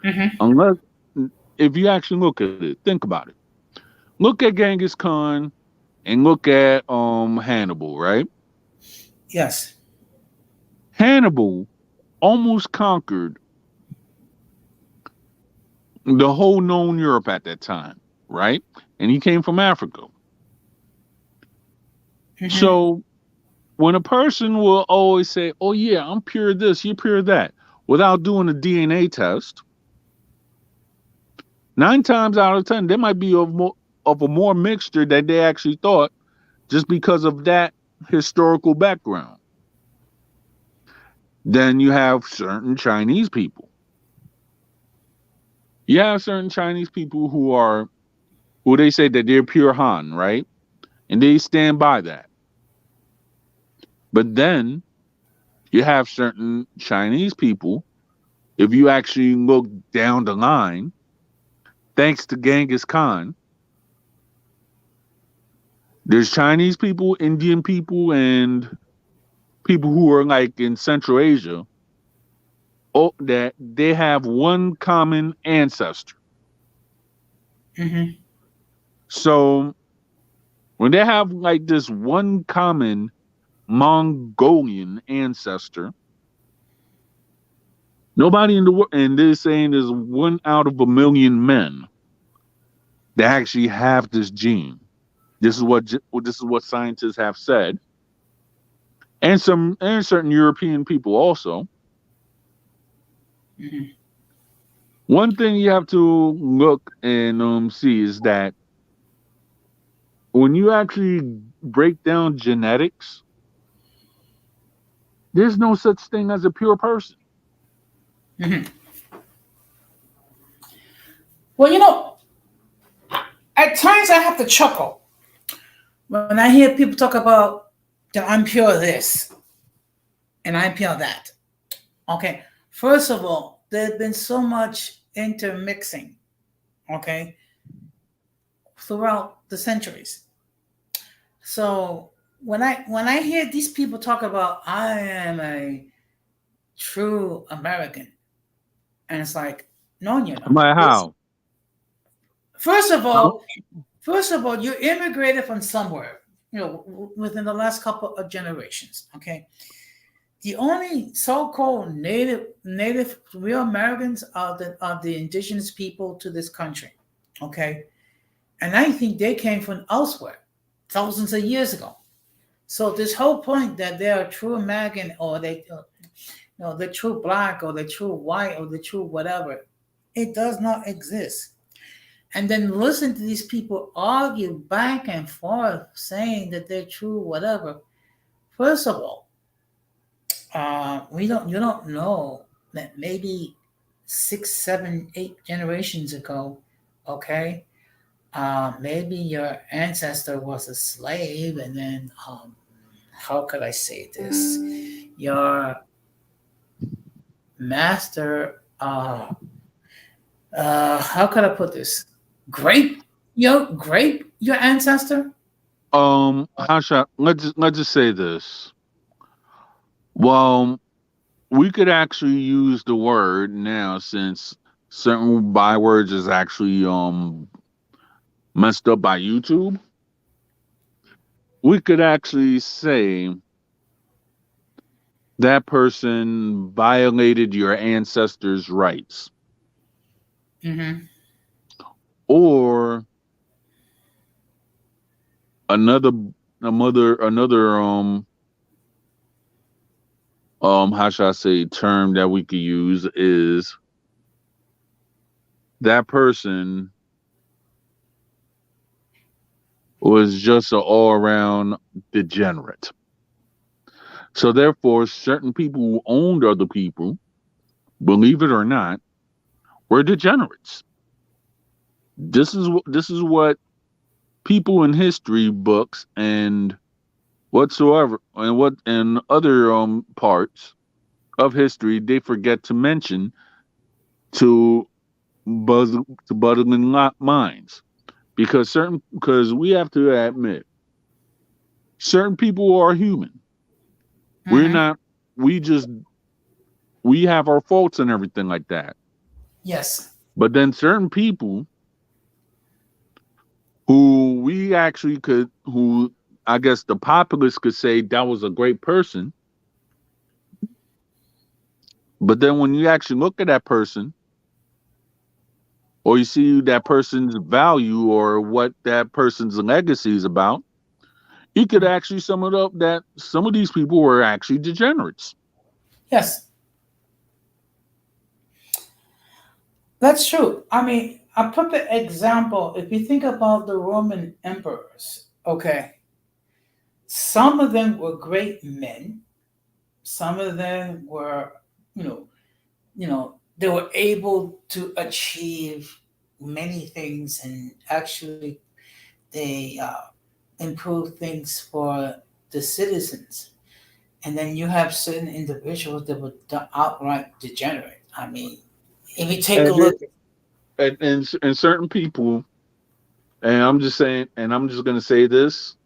hmm, unless if you actually look at it, think about it. Look at Genghis Khan and look at Hannibal, right? yes, Hannibal almost conquered the whole known Europe at that time, right? And he came from Africa. hmm, So when a person will always say, "Oh yeah, I'm pure this, you're pure that," without doing a DNA test, 9 times out of 10, there might be of a more mixture that they actually thought just because of that historical background. Then you have certain Chinese people. You have certain Chinese people who they say that they're pure Han, right? And they stand by that. But then you have certain Chinese people, if you actually look down the line, thanks to Genghis Khan, there's Chinese people, Indian people, and people who are like in Central Asia, oh, that they have one common ancestor. hmm, So when they have like this one common Mongolian ancestor, nobody in the world, and they're saying there's 1 out of 1 million men that actually have this gene. This is what scientists have said, and certain European people also. hmm, One thing you have to look and see is that when you actually break down genetics, there's no such thing as a pure person. hmm. Well, at times I have to chuckle when I hear people talk about that I'm pure this and I'm pure that. Okay, first of all, there's been so much intermixing, okay, throughout the centuries. So when I hear these people talk about I am a true American, and it's like, no, you're I'm not. like, Listen, how? first of How? all, first of all, you immigrated from somewhere, within the last couple of generations. Okay, the only so-called native real Americans are the indigenous people to this country. Okay, and I think they came from elsewhere, thousands of years ago. So this whole point that they are true American, or the true black, or the true white, or the true whatever, it does not exist. And then listen to these people argue back and forth saying that they're true whatever. First of all, we don't you don't know that maybe 6, 7, 8 generations ago, okay, maybe your ancestor was a slave, and then how could I say this? Your master, how could I put this? Grape, grape your ancestor. How should let's just say this. Well, we could actually use the word now since certain bywords is actually messed up by YouTube. We could actually say that person violated your ancestors' rights, Mm-hmm. or another another how should I say term that we could use is that person was just an all around degenerate. So therefore, certain people who owned other people, believe it or not, were degenerates. This is what people in history books and whatsoever and what and other parts of history they forget to mention to buzz to budding minds, because we have to admit certain people are human. We're Mm-hmm. not. We just we have our faults and everything like that. Yes. But then certain people who we actually could, who I guess the populace could say that was a great person, but then when you actually look at that person, or you see that person's value or what that person's legacy is about, you could actually sum it up that some of these people were actually degenerates. Yes, that's true. I mean, I put the example. If you think about the Roman emperors, okay, some of them were great men. Some of them were, you know, they were able to achieve many things, and actually they improved things for the citizens. And then you have certain individuals that were outright degenerate. I mean, if you take a And there, look at, and certain people, and I'm just saying, and I'm just gonna say this.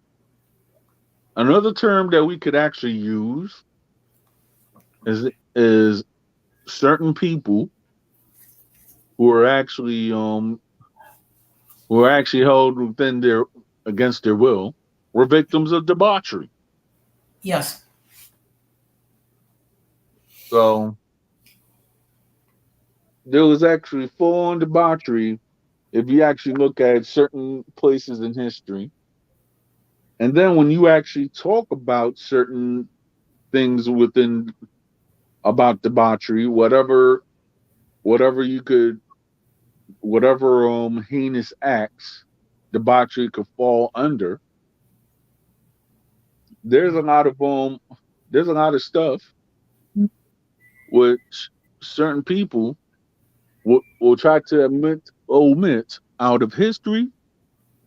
Another term that we could actually use is certain people who are actually held within their against their will were victims of debauchery. yes, So there was actually full on debauchery if you actually look at certain places in history. And then when you actually talk about certain things within about debauchery, whatever you could whatever heinous acts debauchery could fall under, there's a lot of there's a lot of stuff which certain people will try to omit out of history,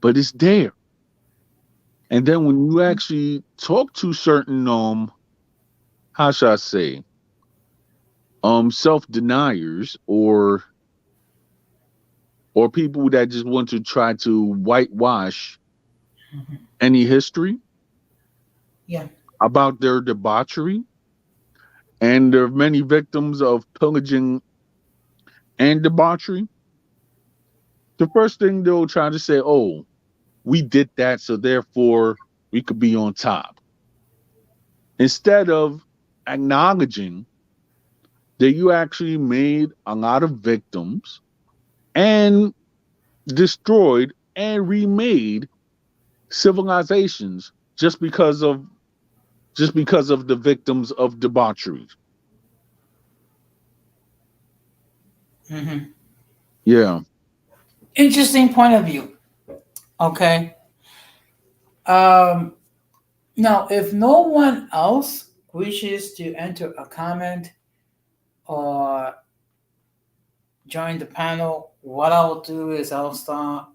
but it's there. And then when you actually talk to certain how should I say self deniers or people that just want to try to whitewash any history, Yeah. about their debauchery and there are many victims of pillaging and debauchery, the first thing they'll try to say, oh, we did that, so therefore we could be on top. Instead of acknowledging that you actually made a lot of victims and destroyed and remade civilizations just because of the victims of debauchery. Hmm. Yeah. Interesting point of view. Okay. Um, Now, if no one else wishes to enter a comment or join the panel, what I'll do is I'll start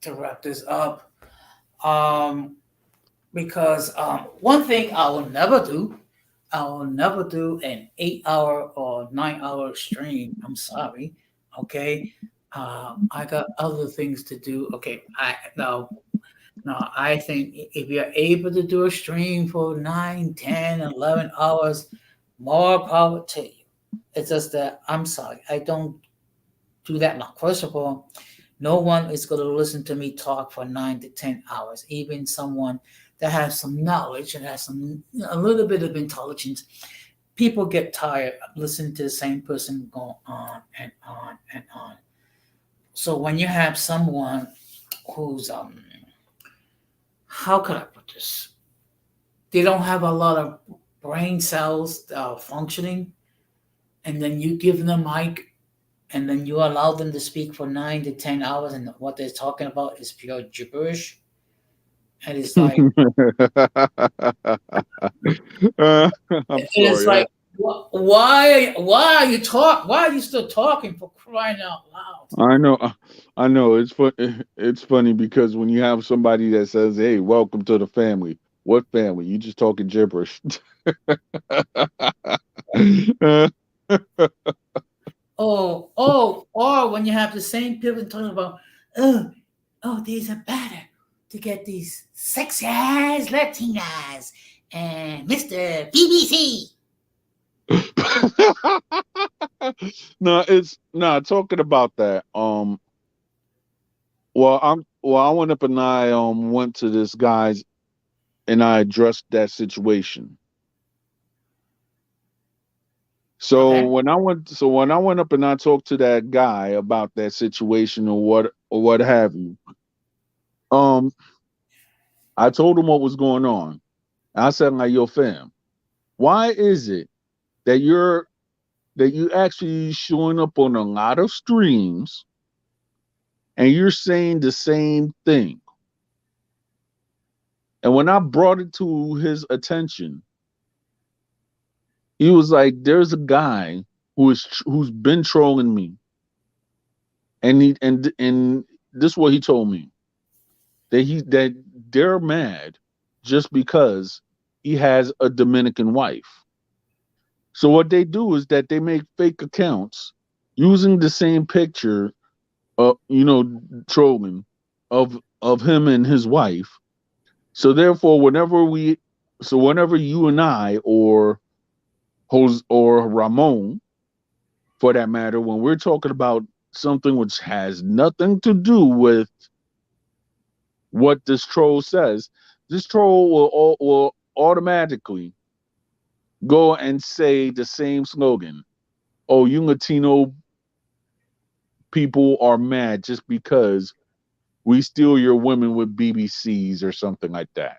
to wrap this up. Um, because one thing I will never do an 8 hour or 9 hour stream. I'm sorry. Okay. I got other things to do. Okay. Now, I think if you're able to do a stream for 9, 10, 11 hours, more power to you. It's just that I'm sorry, I don't do that now. First of all, no one is going to listen to me talk for 9 to 10 hours, even someone that has some knowledge and has a little bit of intelligence. People get tired of listening to the same person go on and on and on. So when you have someone who's, how could I put this? They don't have a lot of brain cells functioning, and then you give them a mic, and then you allow them to speak for 9 to 10 hours, and what they're talking about is pure gibberish. And it's like, I'm it's sorry. like, why are you still talking, for crying out loud? I know. I know. It's funny because when you have somebody that says, "Hey, welcome to the family," what family? You just talking gibberish. Or when you have the same people talking about, oh, there's a battle to get these sexy ass Latinas and Mr. BBC. No, it's not talking about that. I went up and I went to this guy's and I addressed that situation. Okay. So when I went up and I talked to that guy about that situation or what have you, um, I told him what was going on. I said, like, yo, fam, why is it that you actually showing up on a lot of streams and you're saying the same thing? And when I brought it to his attention, he was like, "There's a guy who's been trolling me, and this is what he told me that they're mad just because he has a Dominican wife. So what they do is that they make fake accounts using the same picture, trolling of him and his wife. So therefore, whenever you and I or Jose or Ramon, for that matter, when we're talking about something which has nothing to do with what this troll says, this troll will automatically go and say the same slogan. Oh, you Latino people are mad just because we steal your women with BBCs or something like that.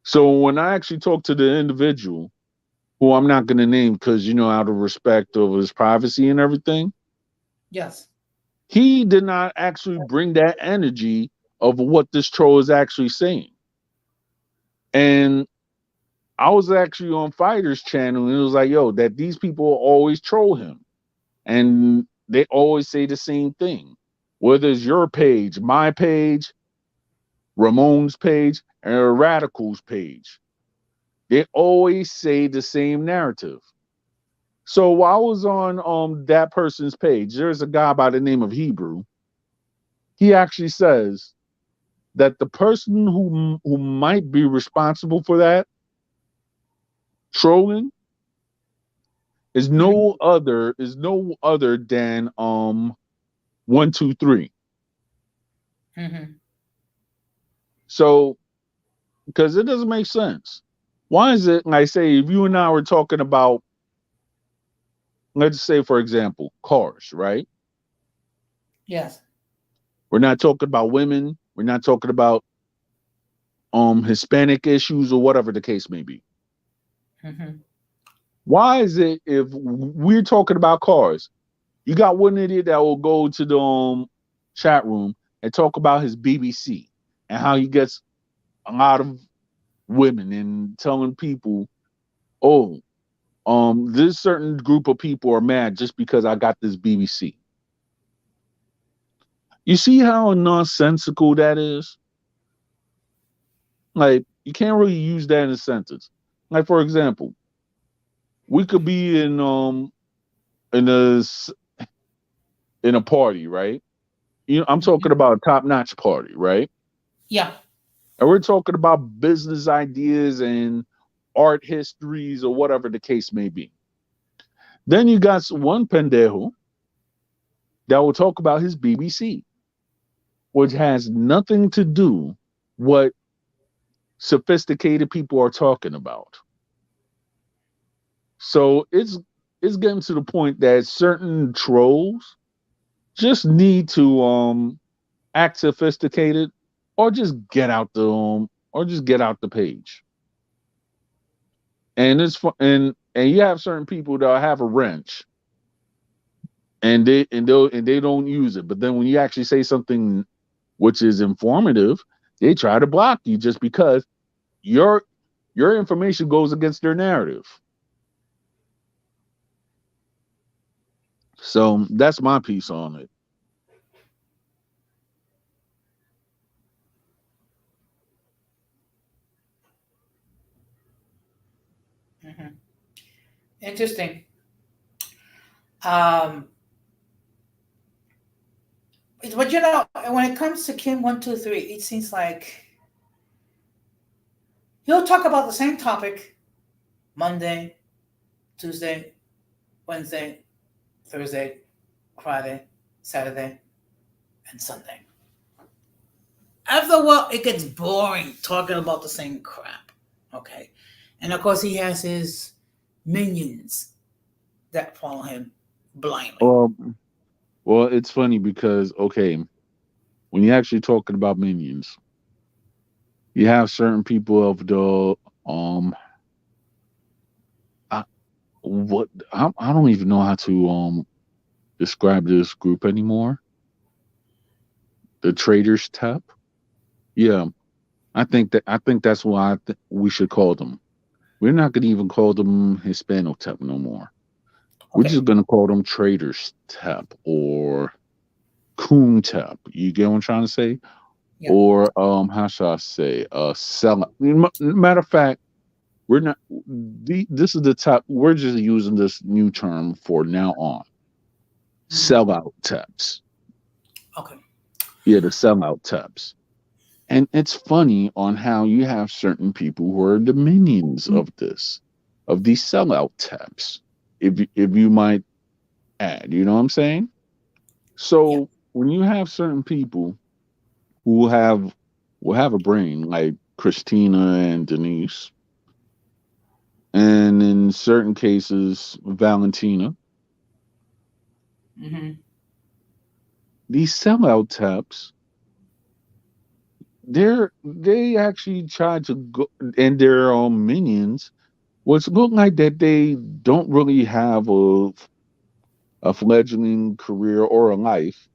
So when I actually talk to the individual, who I'm not going to name because, out of respect of his privacy and everything, Yes. he did not actually bring that energy of what this troll is actually saying. And I was actually on Fighter's channel and it was like, yo, that these people always troll him. And they always say the same thing. Whether it's your page, my page, Ramon's page, and Radical's page. They always say the same narrative. So while I was on that person's page, there's a guy by the name of Hebrew. He actually says, that the person who might be responsible for that trolling Mm-hmm. is no other than 123. Mm-hmm. So because it doesn't make sense. Why is it like say if you and I were talking about, let's say for example, cars, right? Yes. We're not talking about women, we're not talking about Hispanic issues or whatever the case may be. Mm-hmm. Why is it if we're talking about cars, you got one idiot that will go to the chat room and talk about his BBC and how he gets a lot of women and telling people, oh, this certain group of people are mad just because I got this BBC. You see how nonsensical that is? Like you can't really use that in a sentence. Like for example, we could be in in a party, right? You know, I'm talking Mm-hmm. about a top notch party, right? Yeah. And we're talking about business ideas and art histories or whatever the case may be. Then you got one pendejo that will talk about his BBC, which has nothing to do what sophisticated people are talking about. So it's getting to the point that certain trolls just need to act sophisticated or just get out the or just get out the page. And it's fun, and you have certain people that have a wrench and they don't use it. But then when you actually say something which is informative, they try to block you just because your your information goes against their narrative. So that's my piece on it. Mm-hmm. Interesting. Um, but when it comes to Kim 123, it seems like he'll talk about the same topic Monday, Tuesday, Wednesday, Thursday, Friday, Saturday, and Sunday. After a while, it gets boring talking about the same crap. Okay. And of course, he has his minions that follow him blindly. Well, well, it's funny because okay, when you're actually talking about minions, you have certain people of the um, I, I don't even know how to describe this group anymore. The Traders Tap. Yeah, I think that's why we should call them. We're not gonna even call them Hispano Tap no more. We're Okay. just gonna call them Traders Tap or Coon Tap. You get what I'm trying to say? Yeah. Or how should I say? Sell. Matter of fact, we're not. This is the top. We're just using this new term for now on. Hmm. Sellout taps. Okay. Yeah, the sellout taps. And it's funny on how you have certain people who are the minions of this, of these sellout taps. If you might add, you know what I'm saying? Yeah. So when you have certain people who will have a brain like Christina and Denise, and in certain cases Valentina, Hmm. these sellout taps, they actually try to go and their own minions, which look like that they don't really have a fledgling career or a life,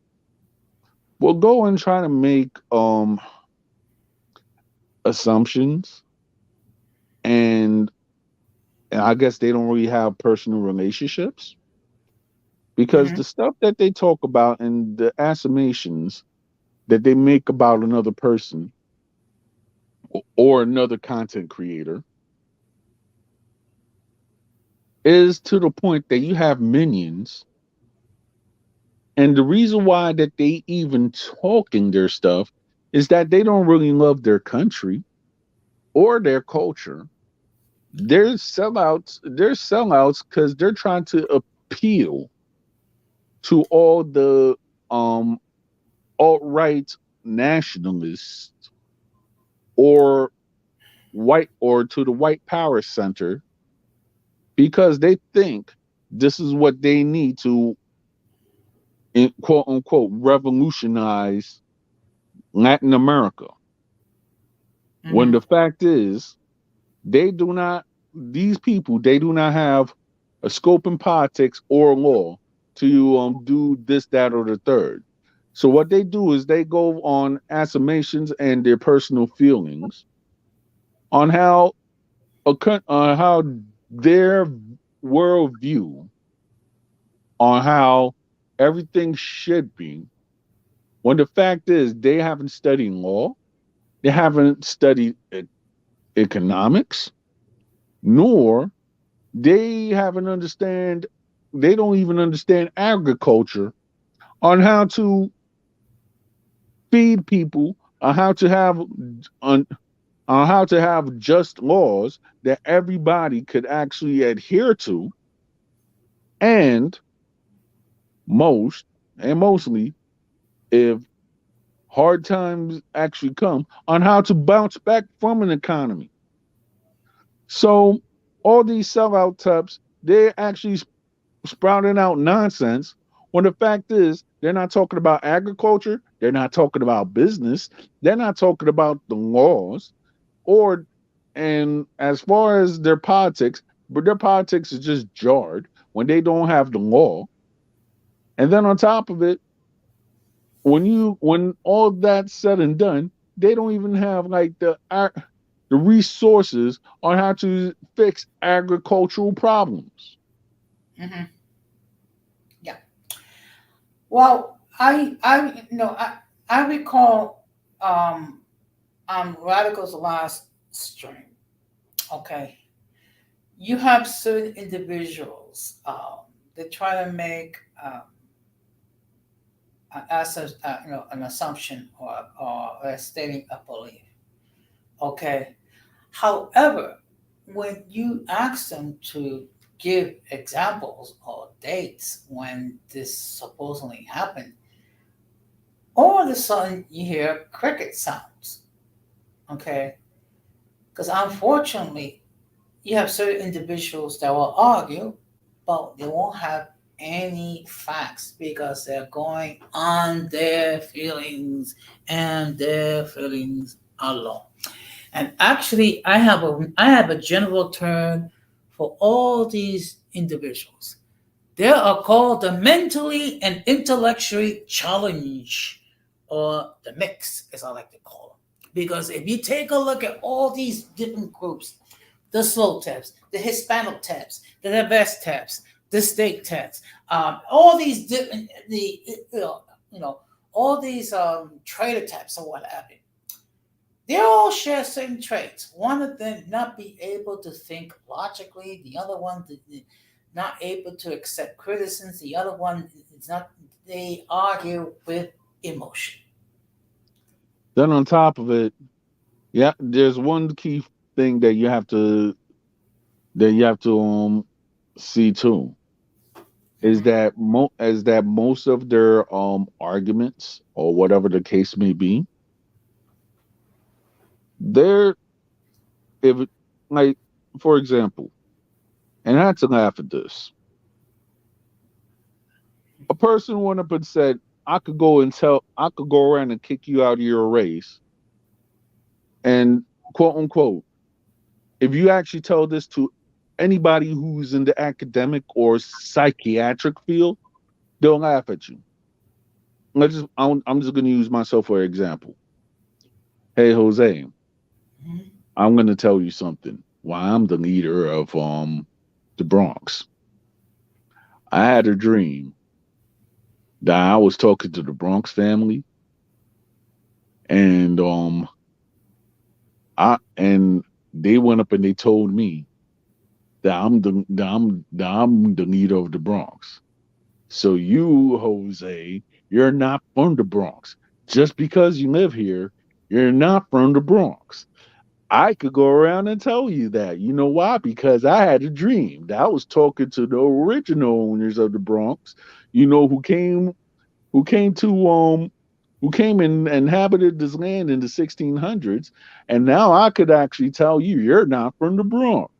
will go and try to make assumptions and and I guess they don't really have personal relationships because Hmm. the stuff that they talk about and the affirmations that they make about another person or another content creator is to the point that you have minions, and the reason why that they even talking their stuff is that they don't really love their country or their culture. They're sellouts because they're trying to appeal to all the um alt-right nationalists or white or to the white power center because they think this is what they need to quote unquote revolutionize Latin America. When Mm-hmm. the fact is, they do not, these people, they do not have a scope in politics or law to do this, that, or the third. So what they do is they go on affirmations and their personal feelings on on how their worldview on how everything should be. When the fact is, they haven't studied law, they haven't studied economics, nor they haven't understand. They don't even understand agriculture on how to feed people, on how to have on, on how to have just laws that everybody could actually adhere to, and most mostly, if hard times actually come, on how to bounce back from an economy. So all these sellout types, they're actually sprouting out nonsense when the fact is they're not talking about agriculture, they're not talking about business, they're not talking about the laws, or and as far as their politics, but their politics is just jarred when they don't have the law. And then on top of it, when all that's said and done, they don't even have like the resources on how to fix agricultural problems. Mm-hmm. Yeah. Well, I recall on Radical's last stream. Okay, you have certain individuals that try to make an assumption or stating a belief. Okay, however, when you ask them to give examples or dates when this supposedly happened, all of a sudden you hear cricket sounds. Okay, because unfortunately, you have certain individuals that will argue, but they won't have any facts because they're going on their feelings and their feelings alone. And actually, I have a general term for all these individuals. They are called the mentally and intellectually challenged, or the mix, as I like to call them. Because if you take a look at all these different groups, the slow taps, the Hispanic taps, the diverse taps, the state taps, all these different you know all these trader taps or what have you. They all share certain traits. One of them not be able to think logically. The other one not able to accept criticisms. The other one is not. They argue with emotion. Then on top of it, yeah, there's one key thing that you have to see too is Mm-hmm. that most of their arguments or whatever the case may be, they're if like for example, and I had to laugh at this. A person went up and said, I could go around and kick you out of your race, and quote unquote, if you actually tell this to anybody who's in the academic or psychiatric field, they'll laugh at you. I'm just going to use myself for example. Hey, Jose, Mm-hmm. I'm going to tell you something. Why I'm the leader of the Bronx. I had a dream that I was talking to the Bronx family, and and they went up and they told me that I'm the leader of the Bronx. So you, Jose, you're not from the Bronx. Just because you live here, You're not from the Bronx. I could go around and tell you that. You know why? Because I had a dream. That I was talking to the original owners of the Bronx, who came to who came and inhabited this land in the 1600s, and now I could actually tell you you're not from the Bronx.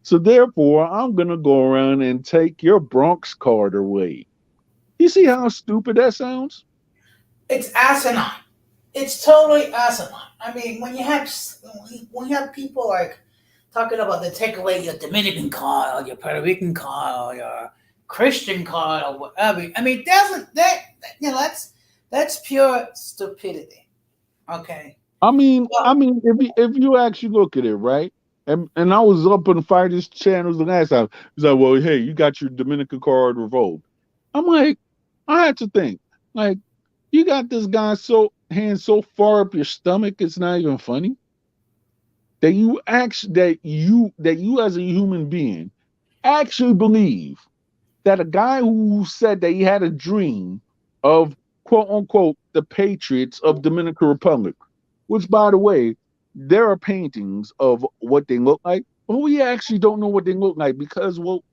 So therefore, I'm going to go around and take your Bronx card away. You see how stupid that sounds? It's asinine. It's totally asinine. I mean, when you have people like talking about they take away your Dominican card or your Puerto Rican card or your Christian card or whatever. I mean, doesn't that that's pure stupidity. Okay. I Well, mean, if you actually look at it, right? And I was up on Fighters channels the last time. He's like, well, hey, you got your Dominican card revoked. I'm like, I had to think, like, you got this guy hand so far up your stomach, it's not even funny. That you as a human being actually believe that a guy who said that he had a dream of quote unquote the patriots of Dominican Republic, which by the way, there are paintings of what they look like, but we actually don't know what they look like because well,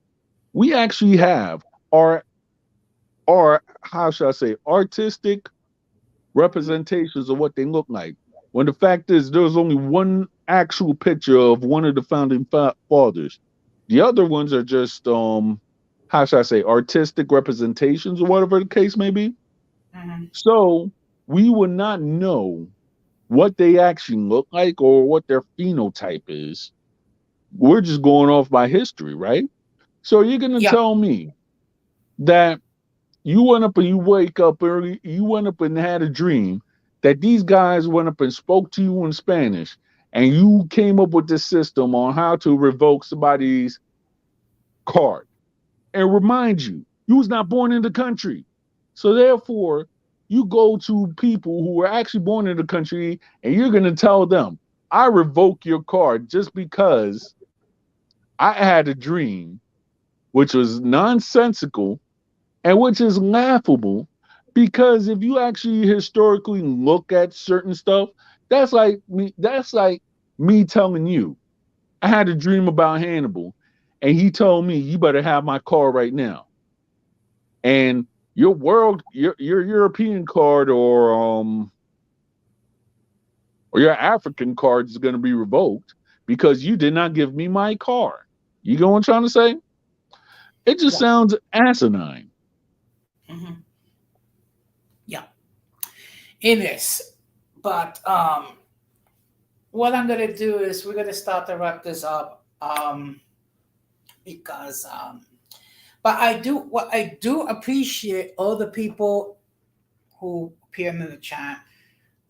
we actually have our our how should I say artistic representations of what they look like. When the fact is, there's only one actual picture of one of the founding fathers. The other ones are just how should I say, artistic representations or whatever the case may be. mhm. So we would not know what they actually look like or what their phenotype is. We're just going off by history, right? So you're gonna Yeah. tell me that you went up and you wake up early, you went up and had a dream that these guys went up and spoke to you in Spanish, and you came up with this system on how to revoke somebody's card. And remind you, you was not born in the country. So therefore, you go to people who were actually born in the country and you're gonna tell them, I revoke your card just because I had a dream which was nonsensical and which is laughable because if you actually historically look at certain stuff, that's like me telling you I had a dream about Hannibal and he told me you better have my car right now. And your European card or your African card is going to be revoked because you did not give me my car. You know what I'm trying to say? It just Yeah. sounds asinine. Hmm. Yeah. It is. But what I'm gonna do is we're gonna start to wrap this up. Because but I do appreciate all the people who appear in the chat.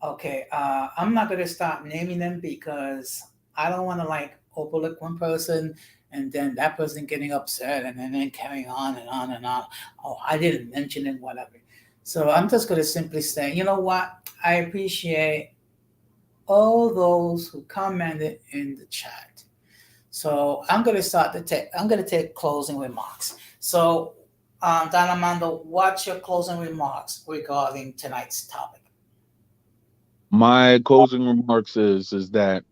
Okay, I'm not gonna start naming them because I don't want to like overlook one person and then that person getting upset and then carrying on and on and on. Oh, I didn't mention it, whatever. So I'm just gonna simply say, you know what? I appreciate all those who commented in the chat. So I'm gonna start to take. I'm gonna take closing remarks. So, Don Armando, what's your closing remarks regarding tonight's topic? My closing remarks is that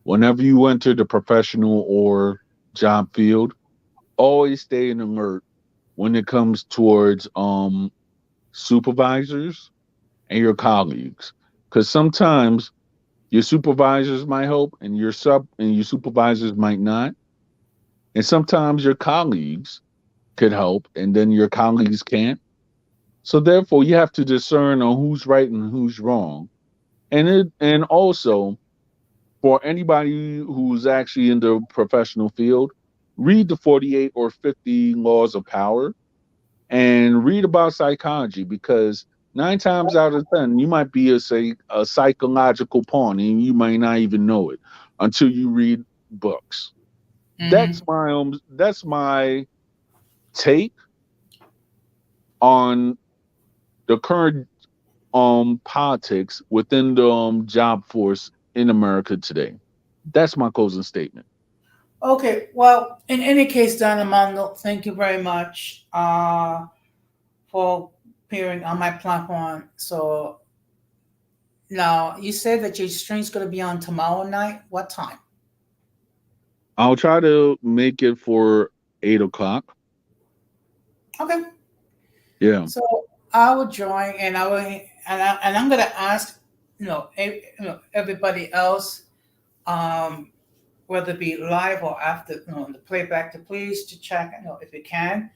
whenever you enter the professional or job field, always stay in alert when it comes towards supervisors and your colleagues. Because sometimes your supervisors might help and your supervisors might not. And sometimes your colleagues could help and then your colleagues can't. So therefore you have to discern on who's right and who's wrong. And also for anybody who's actually in the professional field, read the 48 or 50 laws of power and read about psychology because 9 times out of 10, you might be a psychological pawn and you might not even know it until you read books. Mm-hmm. That's my take on the current politics within the job force in America today. That's my closing statement. Okay. Well, in any case, Don Armando, thank you very much for appearing on my platform. So Now, you said that your stream's going to be on tomorrow night. What time? I'll try to make it for 8 o'clock. Okay. Yeah. So I will join, and I will, and I'm going to ask, everybody else, um, whether it be live or after, the playback, to please to check, if you can,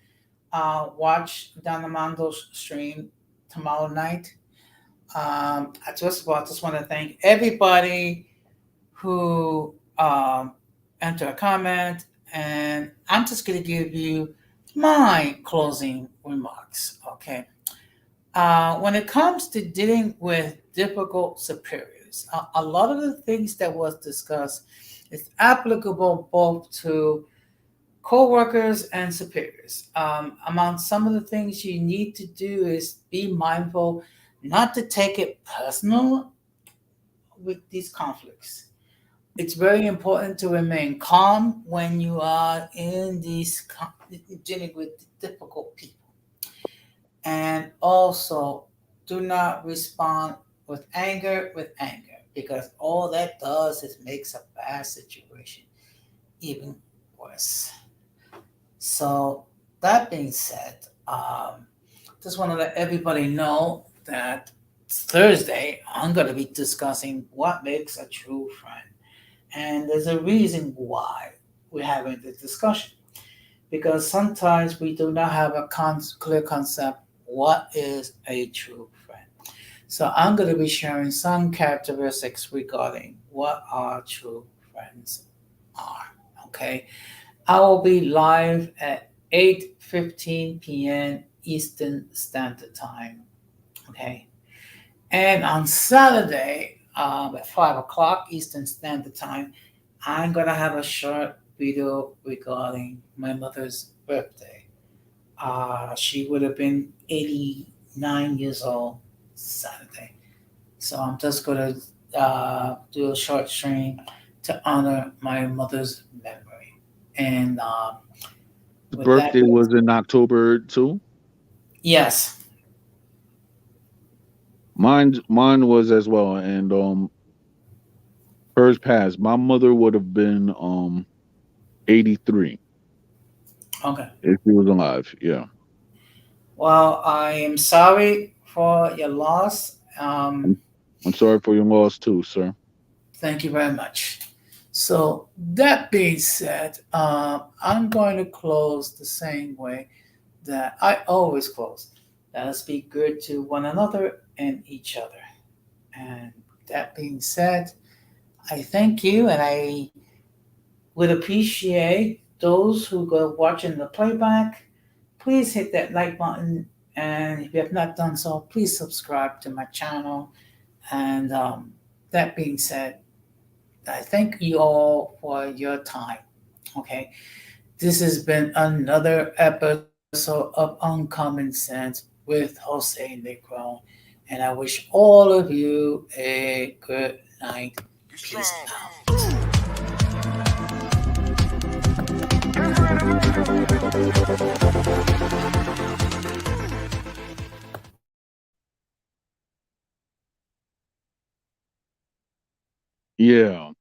watch Don Amando's stream tomorrow night. I just want to thank everybody who enter a comment, and I'm just going to give you my closing remarks. Okay. When it comes to dealing with difficult superiors, a lot of the things that was discussed is applicable both to co-workers and superiors. Among some of the things you need to do is be mindful not to take it personal with these conflicts. It's very important to remain calm when you are in dealing with difficult people, and also do not respond with anger, because all that does is makes a bad situation even worse. So that being said, just want to let everybody know that Thursday I'm going to be discussing what makes a true friend. And there's a reason why we're having this discussion. Because sometimes we do not have a clear concept what is a true friend. So I'm going to be sharing some characteristics regarding what our true friends are. Okay. I will be live at 8:15 p.m. Eastern Standard Time. Okay. And on Saturday, at 5 o'clock Eastern Standard Time, I'm going to have a short video regarding my mother's birthday. She would have been 89 years old Saturday. So I'm just going to do a short stream to honor my mother's memory. And His with that, birthday was in October too. yes. Mine was as well, and hers passed. My mother would have been 83 Okay. if she was alive. Yeah. Well, I am sorry for your loss. I'm, I'm sorry for your loss too, sir. Thank you very much. So, that being said, I'm going to close the same way that I always close. Let us be good to one another and each other. And that being said, I thank you, and I would appreciate those who go watching the playback. Please hit that like button, and if you have not done so, please subscribe to my channel. And that being said, I thank you all for your time. Okay, this has been another episode of Uncommon Sense with Jose Negron, and I wish all of you a good night. Peace out. Yeah.